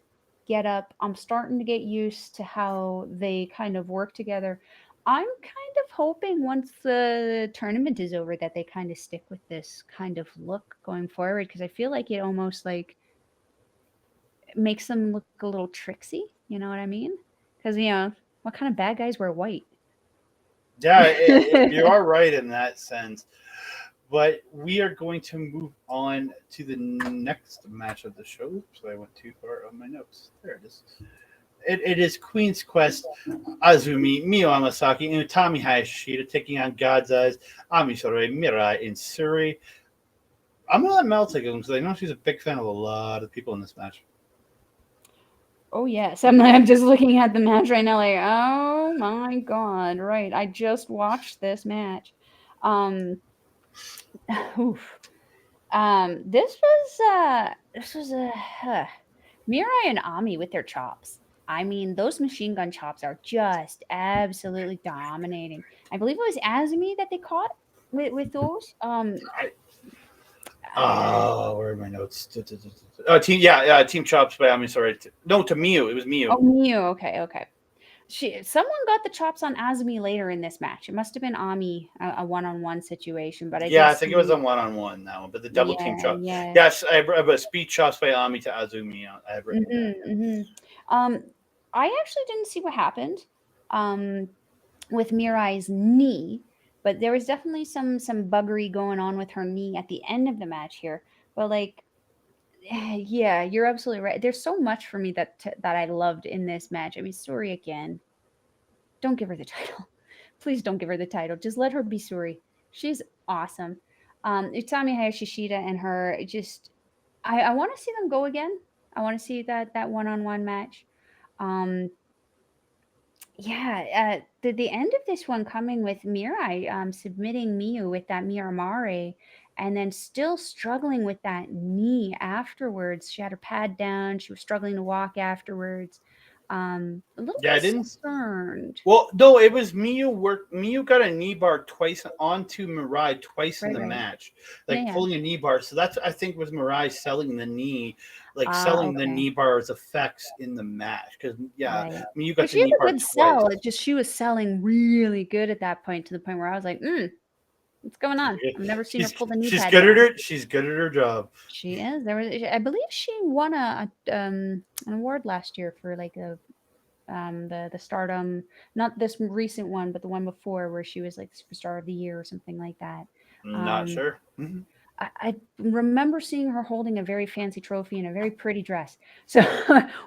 get up. I'm starting to get used to how they kind of work together. I'm kind of hoping once the tournament is over that they kind of stick with this kind of look going forward because I feel like it almost like makes them look a little tricksy. You know what I mean? Because what kind of bad guys wear white? Yeah, you are right in that sense. But we are going to move on to the next match of the show. Oops, I went too far on my notes. There it is. It is Queen's Quest, Azumi, Miyu Amasaki, and Utami Hayashida taking on God's Eyes, Amisore, Mirai, and Suri. I'm going to let Mel take it because I know she's a big fan of a lot of people in this match. Oh yes, I'm just looking at the match right now, like oh my god, right? I just watched this match. Um, oof. This was a Mirai and Ami with their chops. I mean, those machine gun chops are just absolutely dominating. I believe it was Azumi that they caught with those. I, Uh, where are my notes? Team, yeah, Team Chops by Amisore. No, to Miyu. It was oh, Miyu. Miyu. Okay, okay. Someone got the chops on Azumi later in this match. It must have been Ami, a one-on-one situation, but I Yeah, did I think it was see. a one-on-one that one, but the double team Yeah, chop. yeah. Yes, I have speed chops by Ami to Azumi. I have written down. I actually didn't see what happened um, with Mirai's knee, but there was definitely some buggery going on with her knee at the end of the match here. But like, yeah, you're absolutely right. There's so much for me that I loved in this match. I mean, Suri again. Don't give her the title. Please don't give her the title. Just let her be Suri. She's awesome. Utami Hayashishita and her just I want to see them go again. I want to see that one-on-one match. Um yeah, the end of this one coming with Mirai submitting Miyu with that Miramare and then still struggling with that knee afterwards. She had her pad down, she was struggling to walk afterwards. A little Yeah, I didn't. concerned. Well, no, it was Miyu work. Miyu got a knee bar twice onto Mariah twice in Right, the right. match, Yeah, like yeah. pulling a knee bar. So that's I think was Mariah selling the knee, like Ah, selling the okay. knee bar's effects in the match. Because yeah, Right. Miyu got Because the she had knee a bar good twice. sell. It just she was selling really good at that point to the point where I was like, what's going on? I've never seen her She's pull the knee she's pad good at down. her. She's good at her job. She is. There was, I believe, she won an award last year for like the Stardom, not this recent one, but the one before where she was like Superstar of the Year or something like that. Not Um, sure. Mhm. I remember seeing her holding a very fancy trophy in a very pretty dress, so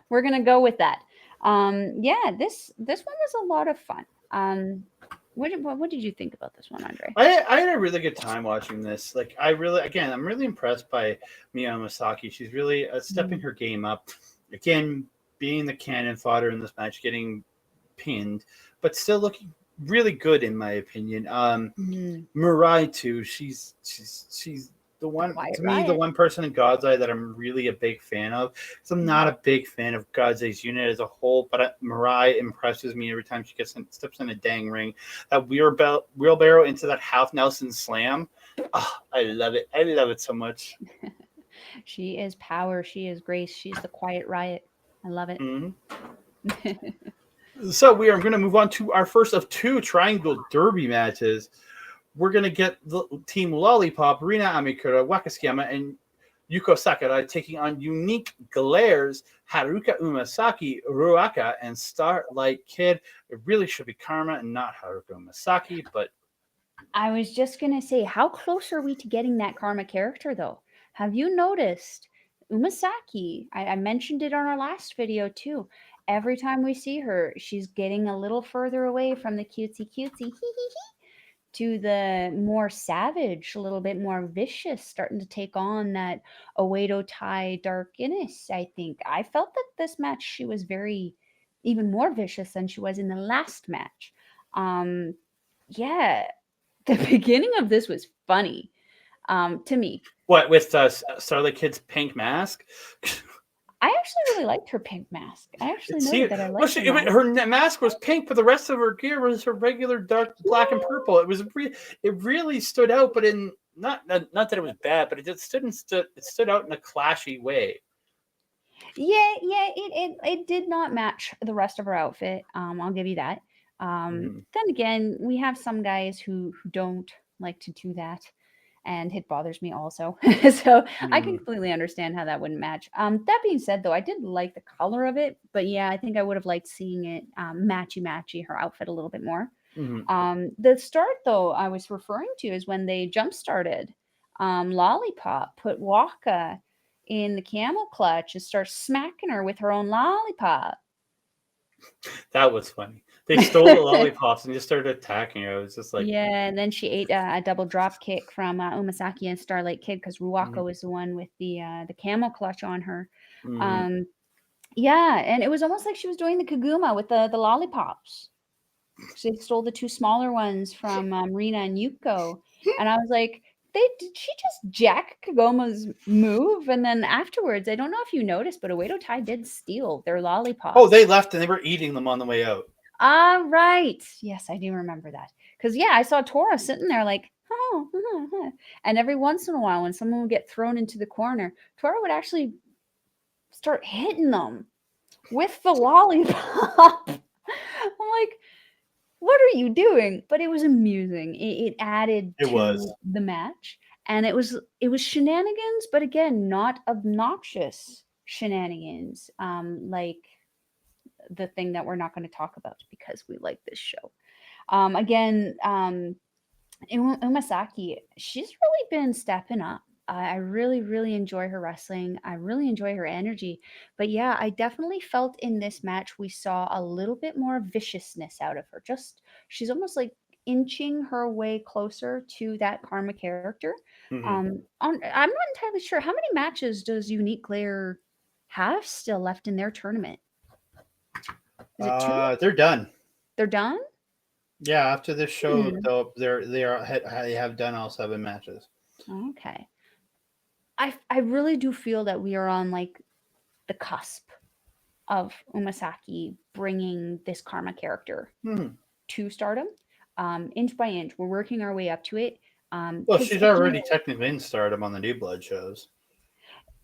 we're gonna go with that. Yeah, this one was a lot of fun. What did you think about this one, Andre? I had a really good time watching this. Like I'm really impressed by Miyu Amasaki. She's really stepping Mm, her game up. Again, being the cannon fodder in this match, getting pinned, but still looking really good in my opinion. mm, Mariah too. She's the the one Quiet to me, the Riot. one person in God's Eye that I'm really a big fan of. So I'm Mhm. not a big fan of God's Eye's unit as a whole, but Mariah impresses me every time she steps in a dang ring. That wheelbarrow into that half Nelson slam. Oh, I love it. I love it so much. She is power. She is grace. She's the Quiet Riot. I love it. Mhm. So we are going to move on to our first of two Triangle Derby matches. We're going to get the team Lollipop, Rina Amikura, Waka, and Yuko Sakurai taking on Unique Glares, Haruka Umasaki, Ruaka, and Starlight Kid. It really should be Karma and not Haruka Umasaki, but I was just gonna say, how close are we to getting that Karma character though? Have you noticed Umasaki? I mentioned it on our last video too. Every time we see her, she's getting a little further away from the cutesy cutesy to the more savage, a little bit more vicious, starting to take on that Oedo Tai darkness. I think I felt that this match she was very even more vicious than she was in the last match. Um, yeah, the beginning of this was funny to me. what with Starlight Kid's pink mask? I actually really liked her pink mask. I actually See, noted that I well, liked her mask. her mask was pink, but the rest of her gear was her regular dark black and purple. It really stood out, but in not that it was bad, but it just stood out in a clashy way. Yeah, it did not match the rest of her outfit. I'll give you that. Mhm. Then again, we have some guys who don't like to do that, and it bothers me also. So I can Mhm. completely understand how that wouldn't match. That being said, though, I did like the color of it, but yeah, I think I would have liked seeing it matchy matchy her outfit a little bit more. Mhm. The start though I was referring to is when they jump started. Lollipop put Waka in the camel clutch and starts smacking her with her own lollipop. That was funny. They stole the lollipops and just started attacking her. It was just like, Yeah, and then she ate a double drop kick from Umasaki and Starlight Kid because Ruaka mhm. was the one with the camel clutch on her. Mhm. Um, yeah, and it was almost like she was doing the Koguma with the lollipops. She stole the two smaller ones from Rina and Yuko, and I was like, did she just jack Kagoma's move? And then afterwards, I don't know if you noticed, but Oedo Tai did steal their Oh, they lollipops. left and they were eating them on the way out. Ah, right. Yes, I do remember that. Because yeah, I saw Tora sitting there like, and every once in a while, when someone would get thrown into the corner, Tora would actually start hitting them with the lollipop. like, what are you doing? But it was amusing. It added It was. to the match, and it was shenanigans, but again, not obnoxious shenanigans. Like the thing that we're not going to talk about because we like this show. Again, Umasaki, she's really been stepping up. I really, really enjoy her wrestling. I really enjoy her energy. But yeah, I definitely felt in this match we saw a little bit more viciousness out of her. Just she's almost like inching her way closer to that Karma character. Mhm. I'm not entirely sure how many matches does Unique Glare have still left in their tournament. Is it two? They're done. They're done. Yeah, after this show, Hmm. though, they have done all 7 matches. Okay. I really do feel that we are on like the cusp of Umasaki bringing this Karma character Hmm. to Stardom, inch by inch. We're working our way up to it. Well, Because she's already technically in Stardom on the New Blood shows.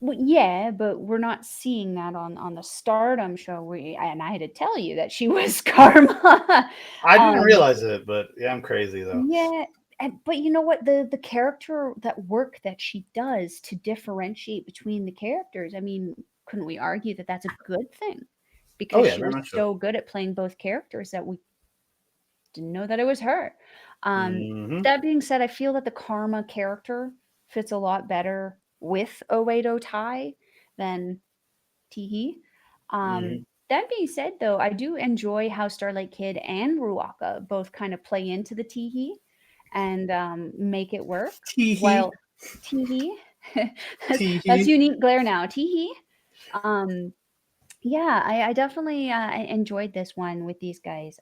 well, yeah, but we're not seeing that on the Stardom show. And I had to tell you that she was Karma. I didn't um, realize it, but yeah, I'm crazy though. Yeah, but you know what? The character that work that she does to differentiate between the characters. I mean, couldn't we argue that that's a good thing? Oh Because yeah, she very was much so. so good at playing both characters that we didn't know that it was her. Hmm. That being said, I feel that the Karma character fits a lot better with Oedo Tai than Teehee. Hmm. That being said, though, I do enjoy how Starlight Kid and Ruaka both kind of play into the Teehee and make it work. Teehee. While Teehee, that's Teehee. Unique Glare now. Teehee. Um, yeah, I definitely enjoyed this one with these guys.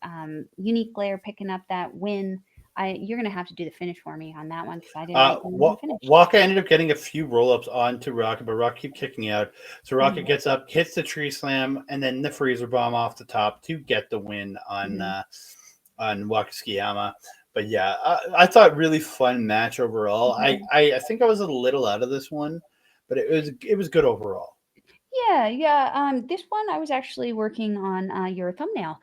Unique Glare picking up that win. You're gonna have to do the finish for me on that one because I didn't write down the finish. Waka ended up getting a few roll ups onto Rocket, but Rocket kept kicking out. So Rocket Mhm, gets up, hits the tree slam, and then the freezer bomb off the top to get the win mhm, on Wakasukiyama. But yeah, I thought really fun match overall. mhm. I think I was a little out of this one, but it was good overall. Yeah, yeah. This one I was actually working on your thumbnail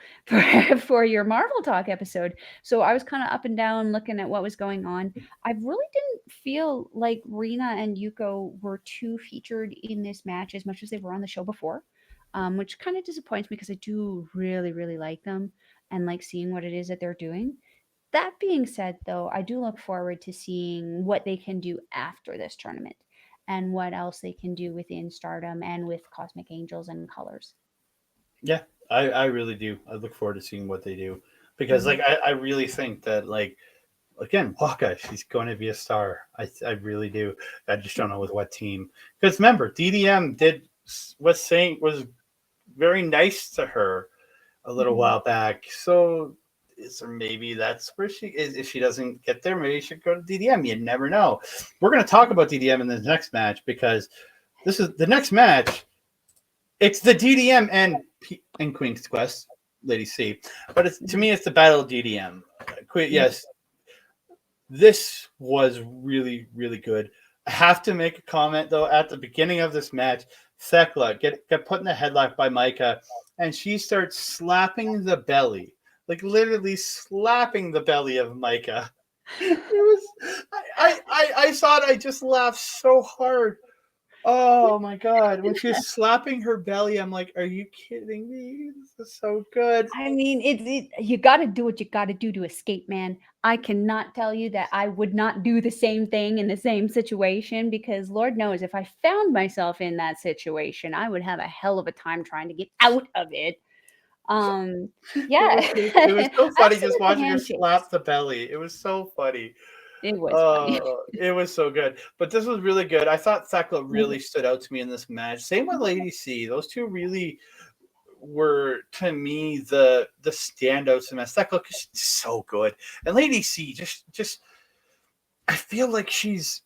for your Marvel Talk episode. So I was kind of up and down looking at what was going on. I really didn't feel like Rina and Yuko were too featured in this match as much as they were on the show before, which kind of disappoints me because I do really, really like them and like seeing what it is that they're doing. That being said, though, I do look forward to seeing what they can do after this tournament and what else they can do within Stardom and with Cosmic Angels and Colors. Yeah, I really do. I look forward to seeing what they do because Mhm, like I really think that like again Waka she's going to be a star. I really do. I just don't know with what team because remember DDM was very nice to her a little mhm, while back. So is there maybe that's where she is if she doesn't get there maybe she should go to DDM. You never know. We're going to talk about DDM in the next match because this is the next match. It's the DDM and Queen's Quest, Lady C. But it's to mhm, me, it's the Battle of DDM. mhm, Yes, this was really really good. I have to make a comment though. At the beginning of this match, Thekla get put in the headlock by Maika, and she starts slapping the belly, like literally slapping the belly of Maika. It was I saw it. I just laughed so hard. Oh my god! When she was slapping her belly, I'm like, "Are you kidding me? This is so good." I mean, you got to do what you got to do to escape, man. I cannot tell you that I would not do the same thing in the same situation because Lord knows if I found myself in that situation, I would have a hell of a time trying to get out of it. Um, yeah, It was so I funny also just like the watching her handshakes. slap the belly. It was so funny. It was funny. It was so good. But this was really good. I thought Thekla really stood out to me in this match. Same with Lady C. Those two really were to me the standouts in this. Thekla is so good, and Lady C just I feel like she's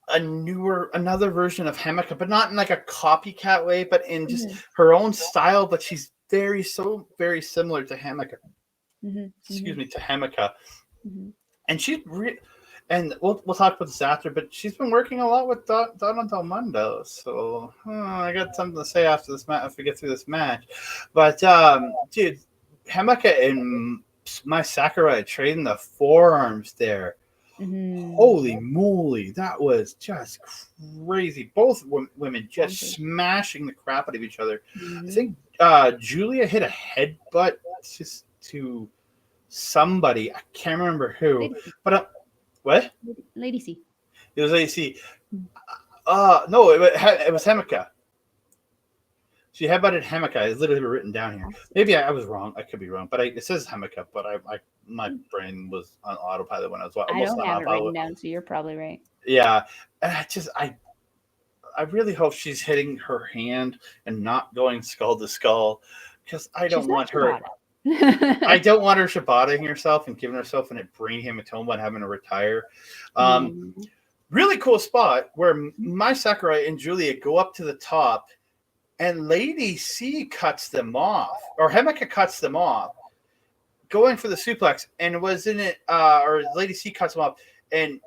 another version of Himeka, but not in like a copycat way, but in just Mhm, her own style. But she's very similar to Himeka. mhm, Excuse mhm, me, to Himeka, mhm. and and we'll talk about this after. But she's been working a lot with Donna Del Mundo, so I got something to say after this match. If we get through this match, but dude. Himeka and my Sakurai trading the forearms there. Mm-hmm. Holy moly, that was just crazy. Both women just smashing the crap out of each other. I Mm-hmm. think Giulia hit a headbutt just to somebody. I can't remember who. Lady C. But what? Lady C. It was AC. No, it was Himeka. She headbutted Himeka. It's literally written down here. Maybe I was wrong. I could be wrong, but it says Himeka. But my brain was on autopilot when I was I almost don't on have it written autopilot. down, so you're probably right. Yeah, and I really hope she's hitting her hand and not going skull to skull, because I She's don't not want her. I Shibata. don't want her Shibating herself and giving herself a brain hematoma and having to retire. Um, Mm. really cool spot where my Sakurai and Giulia go up to the top, and Lady C cuts them off, or Himeka cuts them off, going for the suplex, and wasn't it? Or Lady C cuts them off, and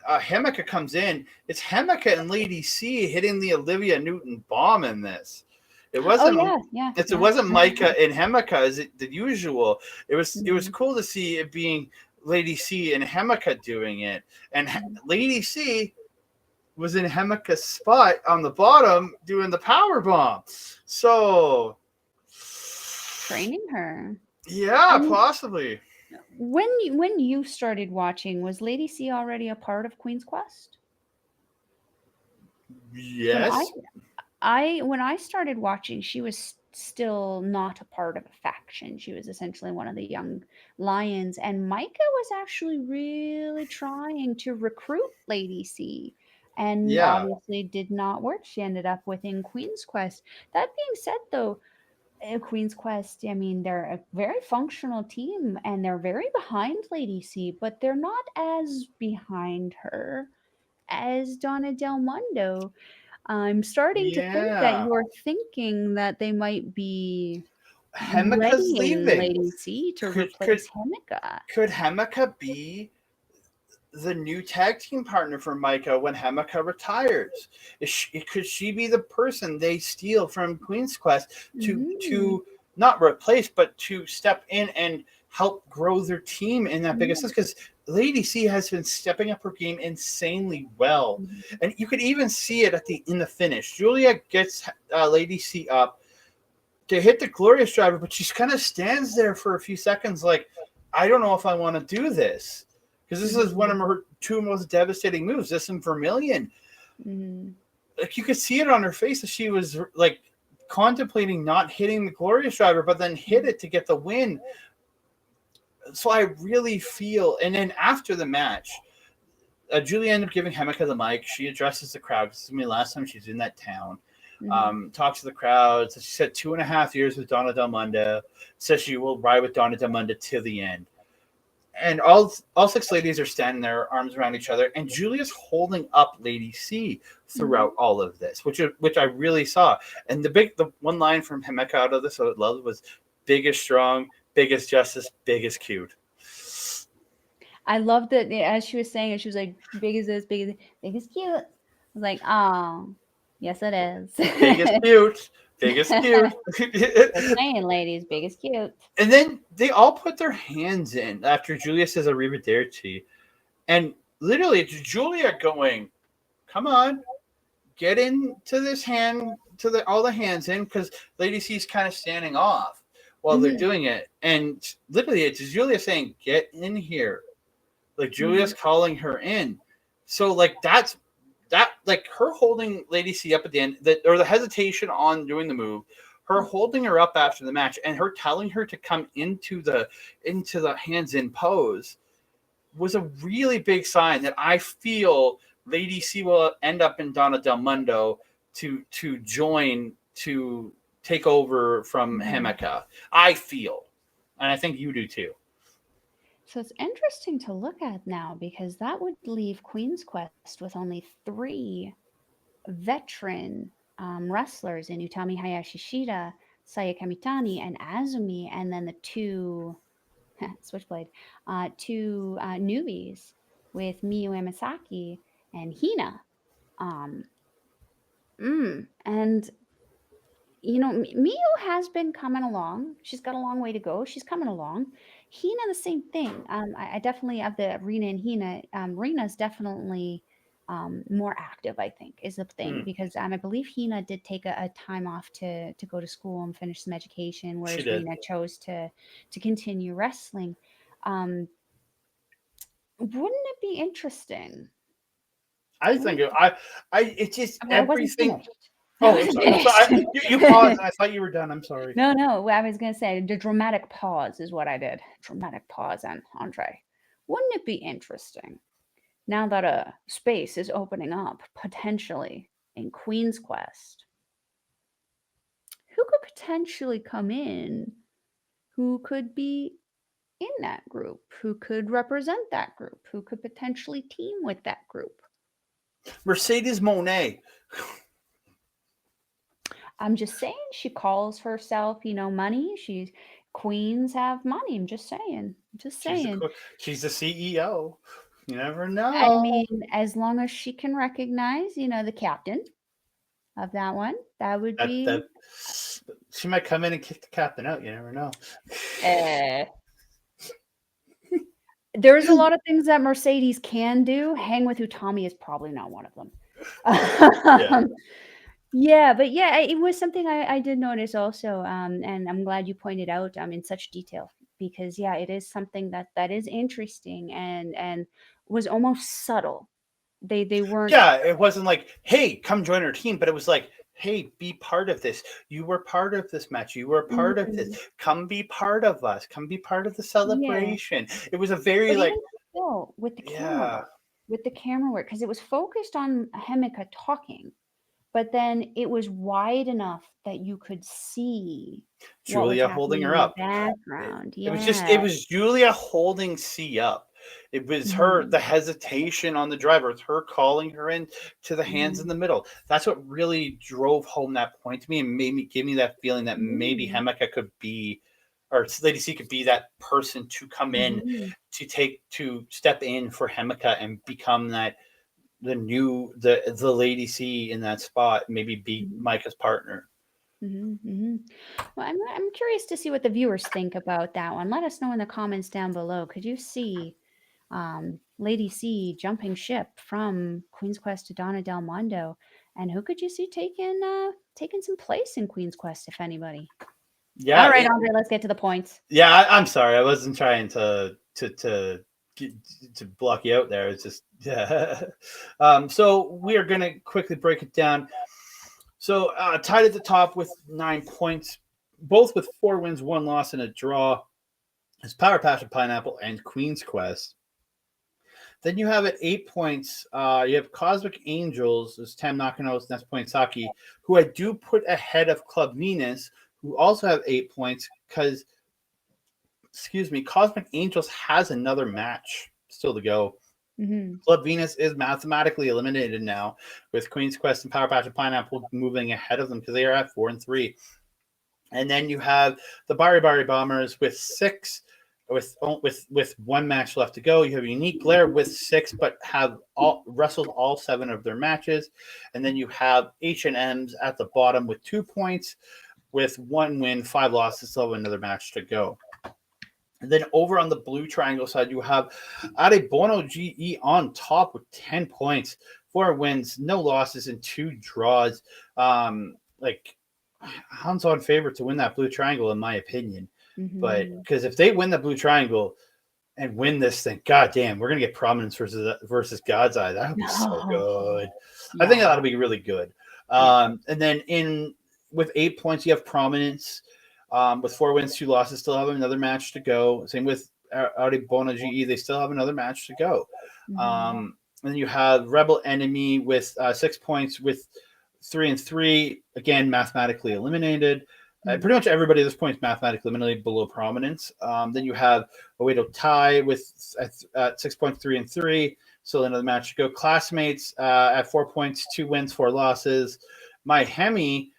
Himeka comes in. It's Himeka and Lady C hitting the Olivia Newton bomb in this. It Oh wasn't. yeah, yeah, It yeah. wasn't Maika and Himeka as the usual. It was Mhm. cool to see it being Lady C and Himeka doing it, and Lady C was in Hemeka's spot on the bottom doing the power bomb. So Training her. yeah, And possibly. when you started watching, was Lady C already a part of Queen's Quest? When Yes. when I started watching, she was still not a part of a faction. She was essentially one of the young lions, and Maika was actually really trying to recruit Lady C, and Yeah. obviously did not work. She ended up within Queen's Quest. That being said, though, Queen's Quest, I mean, they're a very functional team, and they're very behind Lady C, but they're not as behind her as Donna Del Mondo. I'm starting to think that Yeah. you're thinking that they might be Hemeka's readying leaving. Lady C to Could could replace Himeka. could Hemeka be the new tag team partner for Maika when Hemeka retires? Could she be the person they steal from Queen's Quest Mm, to not replace, but to step in and help grow their team in that biggest sense? yeah. Because Lady C has been stepping up her game insanely well, Mhm. and you could even see it in the finish. Giulia gets Lady C up to hit the glorious driver, but she kind of stands there for a few seconds, like, I don't know if I want to do this, because this is one Mhm. of her two most devastating moves. This and Vermilion, Mhm. like you could see it on her face that she was like contemplating not hitting the glorious driver, but then hit it to get the win. So I really feel, and then after the match, Julia ended up giving Hemeka the mic. She addresses the crowd. This is the last time she's in that town. Mhm. Talks to the crowd. So she said 2.5 years with Donna Del Mondo. Says she will ride with Donna Del Mondo to the end. And all six ladies are standing there, arms around each other, and Julia's holding up Lady C throughout Mhm. all of this, which I really saw. And the one line from Himeka out of this I loved was biggest strong, biggest justice, biggest cute. I love that as she was saying it, she was like, big as this, big as cute. I was like, oh, yes, it Biggest is. cute, biggest cute. Just saying, ladies, big as cute. And then they all put their hands in after Julia says arrivederci. And literally, it's Julia going, come on, get into this hand, to all the hands in, because Lady C's kind of standing off while they're Mhm. doing it. And literally, it's Julia saying, get in here. Like, Julia's Mhm. calling her in. So, like, like her holding Lady C up at the end, or the hesitation on doing the move, her holding her up after the match, and her telling her to come into the hands in pose was a really big sign that I feel Lady C will end up in Donna Del Mondo to join to take over from Mhm. Himeka. I feel, and I think you do too. So it's interesting to look at now because that would leave Queen's Quest with only three veteran wrestlers in Utami Hayashishita, Saya Kamitani, and Azumi, and then the two Switchblade, two newbies with Miyu Amasaki and Hina. Um, and Miyu has been coming along. She's got a long way to go. She's coming along. Hina, the same thing. I definitely have the Rina and Hina. Rina's definitely more active, I think, is the thing, because I believe Hina did take a time off to go to school and finish some education, She whereas did. Rina chose to continue wrestling. Um, wouldn't it be interesting? I think it's just I wasn't everything. finished. I Oh, I'm wasn't sorry. I'm sorry. finished. You paused, and I thought you were done. I'm sorry. No. I was gonna say the dramatic pause is what I did. Dramatic pause on Andre. Wouldn't it be interesting now that a space is opening up potentially in Queen's Quest? Who could potentially come in? Who could be in that group? Who could represent that group? Who could potentially team with that group? Mercedes Monet. I'm just saying, she calls herself, money. Queens have money. I'm just saying. Just She's the saying. she's the CEO. You never I know. mean, as long as she can recognize, the captain of that one, that would be. That she might come in and kick the captain out. You never know. Uh, there's a lot of things that Mercedes can do. Hang with Utami is probably not one of them. Yeah. Yeah, but yeah, it was something I did notice also, and I'm glad you pointed out in such detail, because yeah, it is something that is interesting and was almost subtle. They weren't. Yeah, it wasn't like, hey, come join our team, but it was like, hey, be part of this. You were part of this match. You were part of this. Mhm. Come be part of us. Come be part of the Yeah, celebration. It was a very but like, even still, yeah, with the camera work, because it was focused on Himeka talking, but then it was wide enough that you could see what was Giulia holding happening her in the up. background. It Yeah. was Giulia holding C up. It was her, Mhm. the hesitation on the driver. It's her calling her in to the hands in Mhm. the middle. That's what really drove home that point to me and made me give me that feeling that maybe Mhm. Himeka could be, or Lady C could be that person to come in Mhm. to step in for Himeka and become that the Lady C in that spot. Maybe be Mhm. Maika's partner. Mhm. Mhm. Well, I'm curious to see what the viewers think about that one. Let us know in the comments down below. Could you see Lady C jumping ship from Queen's Quest to Donna Del Mondo, and who could you see taking some place in Queen's Quest, if anybody? All Yeah, right, Andre, let's get to the points. yeah, I'm sorry. I wasn't trying to block you out there. It's just yeah. So we are gonna quickly break it down. So tied at the top with 9 points, both with 4 wins, 1 loss, and a draw, is Power Passion Pineapple and Queen's Quest. Then you have at 8 points, you have Cosmic Angels, is Tam Nakano's next point Saki, who I do put ahead of Club Venus, who also have 8 points because excuse me, Cosmic Angels has another match still to go. Mm-hmm. Club Venus is mathematically eliminated now, with Queen's Quest and Power Patch and Pineapple moving ahead of them because they are at 4-3. And then you have the Bari Bari Bombers with 6, with 1 match left to go. You have Unique Glare with 6, but have wrestled all 7 of their matches. And then you have H&M's at the bottom with 2 points, with 1 win, 5 losses, still have another match to go. And then over on the blue triangle side, you have Arebono GE on top with 10 points, 4 wins, no losses, and 2 draws. Like, Han's on favorite to win that blue triangle, in my opinion. But Mm-hmm. because if they win the blue triangle and win this thing, goddamn, we're gonna get Prominence versus God's Eye. That'll be so good. I think Yeah. that'll be really good. Yeah. And then with 8 points, you have Prominence. With 4 wins, 2 losses, still have another match to go. Same with Artibona GE, they still have another match to go. Mm-hmm. And then you have Rebel Enemy with 6 points, with 3-3, again mathematically eliminated. Pretty much everybody at this point is mathematically eliminated below Prominence. Then you have Oedo Tai with 6 points, 3-3. Still another match to go. Classmates at 4 points, 2 wins, 4 losses. My Hemi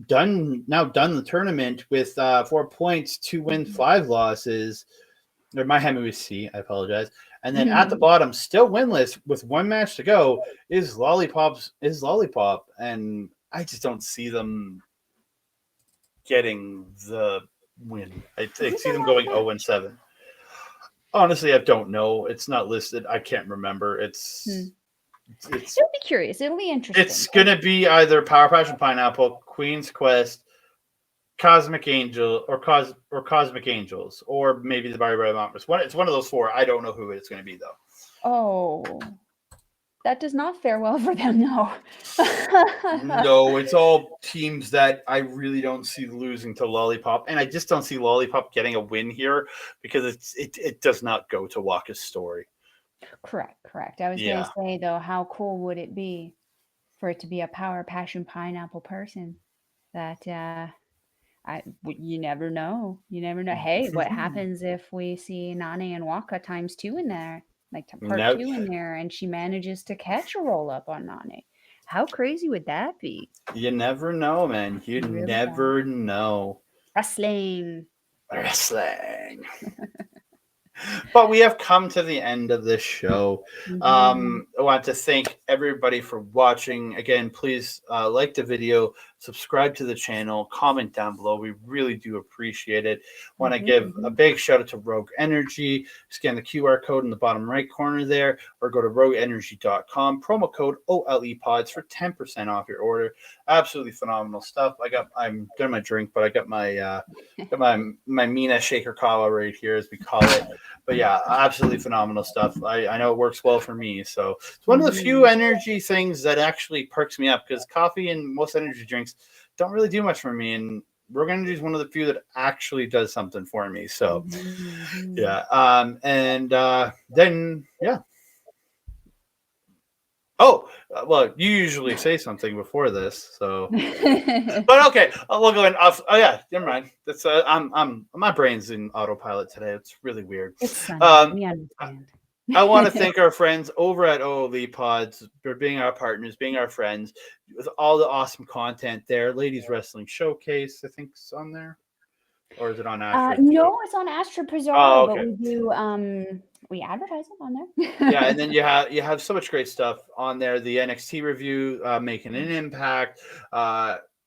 done the tournament with 4 points, 2 wins, 5 losses. Or my Hemi was C. I apologize. And then at the bottom, still winless with 1 match to go, is Lollipop, and I just don't see them getting the win. I see Who's them on Waka going now? 0-7. Honestly, I don't know. It's not listed. I can't remember. Hmm. It's It'll be curious. It'll be interesting. it's gonna be either Power Passion Pineapple, Queen's Quest, Cosmic Angel, or Cosmic Angels, or maybe the Barbary Mountains. It's one of those four. I don't know who it's gonna be though. Oh, that does not fare well for them, no. No, it's all teams that I really don't see losing to Lollipop, and I just don't see Lollipop getting a win here because it does not go to Waka's story. Correct, correct. I was gonna Yeah, say though, how cool would it be for it to be a power passion pineapple person that you never know. You never know. Hey, what happens if we see Nane and Waka times two in there, like part no, two in there, and she manages to catch a roll up on Nane? How crazy would that be? you never know, man. You You really don't. never know. Wrestling. Wrestling. But we have come to the end of this show. Hmm. I want to thank everybody for watching. Again, please like the video, subscribe to the channel, comment down below. We really do appreciate it. Want to Hmm. give a Hmm. big shout out to Rogue Energy. Scan the QR code in the bottom right corner there, or go to rogueenergy.com. Promo code OLEPods for 10% off your order. Absolutely phenomenal stuff. I'm doing my drink, but I got my Mina Shaker Kawa right here, as we call it. But yeah, absolutely phenomenal stuff. I know it works well for me. So it's one of the few Hmm. energy things that actually perks me up, because coffee and most energy drinks don't really do much for me. And Rogue Energy is one of the few that actually does something for me. So Hmm. yeah. And then, yeah. Oh, well, you usually say something before this. So, but okay, we'll go in off. Oh yeah, never mind. That's I'm my brain's in autopilot today. It's really weird. It's Sunday. Um, We understand. I want to thank our friends over at OLE Pods for being our partners, being our friends, with all the awesome content there. Ladies Wrestling Showcase, I think, is on there, or is it on Astra too? No, it's on Astra Oh, Preserve, but okay. we advertise it on Yeah, and then there. you have so much great stuff on there. The NXT review, making an impact.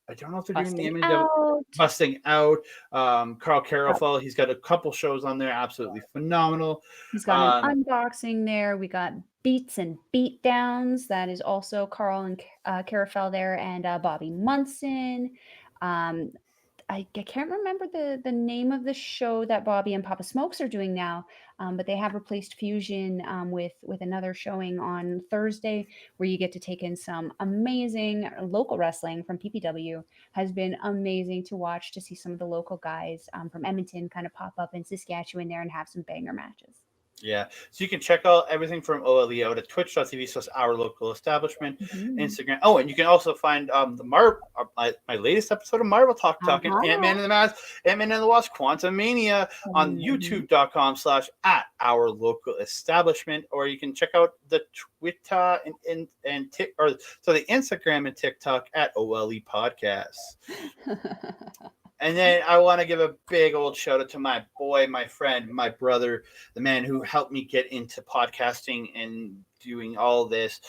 I don't know if they're doing the Busting MLW out. busting out. Carl Uh, Carofel, he's got a couple shows on there, absolutely phenomenal. he's got an Um, unboxing there. We got Beats and Beatdowns. That is also Carl and Carafel there, and Bobby Munson. Um, I can't remember the name of the show that Bobby and Papa Smokes are doing now, but they have replaced Fusion with another showing on Thursday where you get to take in some amazing local wrestling from PPW. Has been amazing to watch, to see some of the local guys from Edmonton kind of pop up in Saskatchewan there and have some banger matches. Yeah. So you can check out everything from OLE out at twitch.tv/ our local establishment, Mhm. Instagram. Oh, and you can also find my latest episode of Marvel Talk talking Uh-huh. Ant-Man and the Mask, Ant-Man and the Wasp, Quantum Mania on Mhm. youtube.com/ at our local establishment, or you can check out the Twitter and or so the Instagram and TikTok at OLE Podcasts. And then I want to give a big old shout out to my boy, my friend, my brother, the man who helped me get into podcasting and doing all this.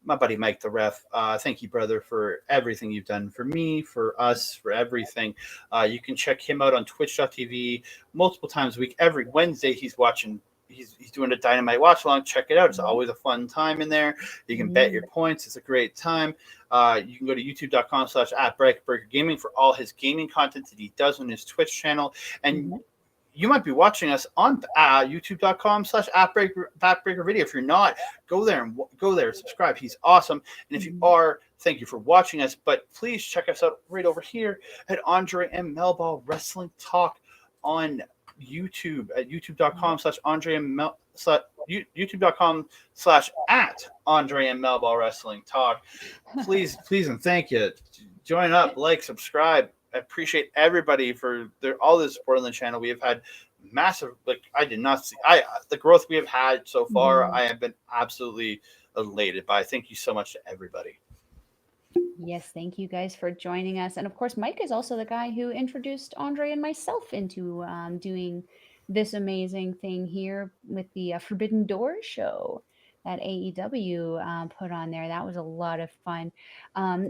My buddy Mike the Ref. Thank you, brother, for everything you've done for me, for us, for everything. You can check him out on twitch.tv multiple times a week. Every Wednesday, he's watching. He's doing a Dynamite watch along. Check it out. It's always a fun time in there. You can bet your Mhm. points. It's a great time. You can go to youtube.com/at Breaker Gaming for all his gaming content that he does on his Twitch channel. And Mhm. you might be watching us on youtube.com/at Breaker Video. If you're not, go there, subscribe. He's awesome. And if you Mhm. are, thank you for watching us. But please check us out right over here at Andre and Melball Wrestling Talk on YouTube at youtube.com/Andre and Mel. YouTube.com/at Andre and Melball Wrestling Talk. Please, and thank you. Join up, like, subscribe. I appreciate everybody for all the support on the channel. We have had massive, like, I did not see the growth we have had so far. Mhm. I have been absolutely elated by. Thank you so much to everybody. Yes, thank you guys for joining us. And of course, Mike is also the guy who introduced Andre and myself into doing this amazing thing here with the Forbidden Doors show. that AEW put on there. That was a lot of fun.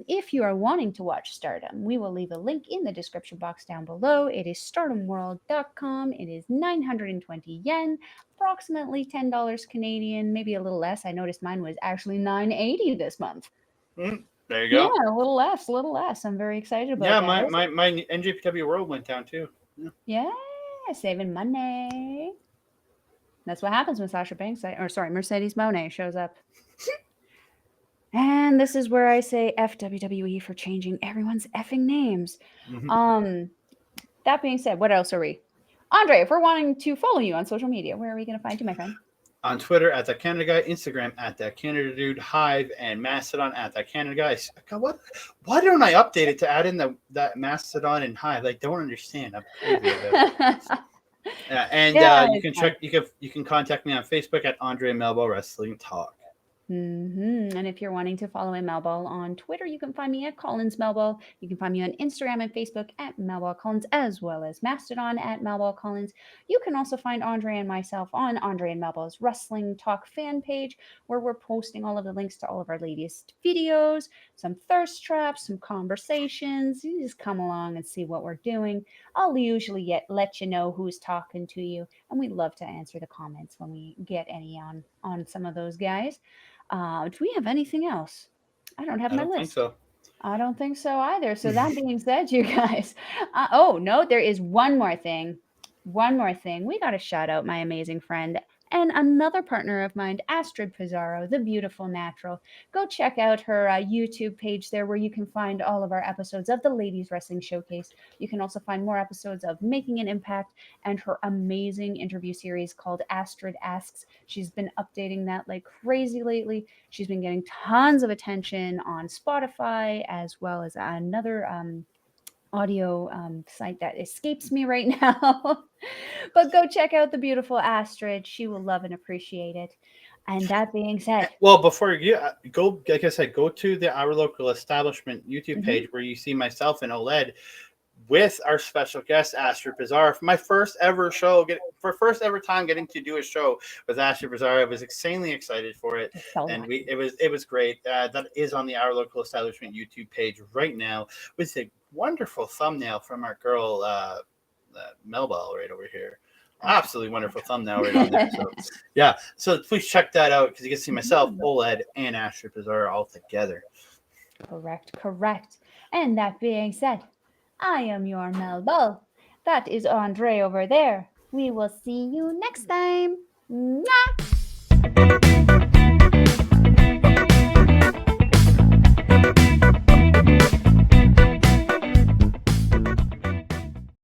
If you are wanting to watch Stardom, we will leave a link in the description box down below. It is stardomworld.com. It is 920 yen, approximately $10 Canadian, maybe a little less. I noticed mine was actually 980 this month. There you Yeah, go. a little less, a little less. I'm very excited about Yeah, that. my NJPW World went down too. Yeah, saving money. That's what happens when Sasha Banks, Mercedes Moné shows up. And this is where I say F WWE for changing everyone's effing names. That being said, what else are we? Andre, if we're wanting to follow you on social media, where are we going to find you, my friend? On Twitter at that Canada Guy, Instagram at that Canada Dude, Hive, and Mastodon at that Canada Guy. God, why don't I update it to add in that Mastodon and Hive? I don't understand. I'm crazy about it. You can contact me on Facebook at Andre and Melball Wrestling Talk. And if you're wanting to follow in Melball on Twitter, you can find me at Collins Melball. You can find me on Instagram and Facebook at Melball Collins, as well as Mastodon at Melball Collins. You can also find Andre and myself on Andre and Melball's Wrestling Talk fan page, where we're posting all of the links to all of our latest videos, some thirst traps, some conversations. You just come along and see what we're doing. I'll usually let you know who's talking to you, and we love to answer the comments when we get any on some of those guys. Do we have anything else? I don't have my list. Think so. I don't think so either. So that being said, you guys, oh no, there is one more thing. One more thing. We got to shout out my amazing friend and another partner of mine, Astrid Pizarro, the beautiful natural. Go check out her YouTube page there, where you can find all of our episodes of the Ladies Wrestling Showcase. You can also find more episodes of Making an Impact and her amazing interview series called Astrid Asks. She's been updating that like crazy lately. She's been getting tons of attention on Spotify, as well as another audio site that escapes me right now. But go check out the beautiful Astrid. She will love and appreciate it. And that being said, well, before you go, like I said, go to the Our Local Establishment YouTube page, where you see myself and OLED with our special guest Astrid Pizarro for my first ever show. First ever time getting to do a show with Astrid Pizarro. I was insanely excited for it, and it was great. That is on the Our Local Establishment YouTube page right now, with a wonderful thumbnail from our girl Melball right over here. Absolutely wonderful thumbnail right on there. So yeah, so please check that out, because you can see myself, OLED, and Astrid Pizarro all together. Correct. And that being said, I am your Melball. That is Andre over there. We will see you next time. Mwah!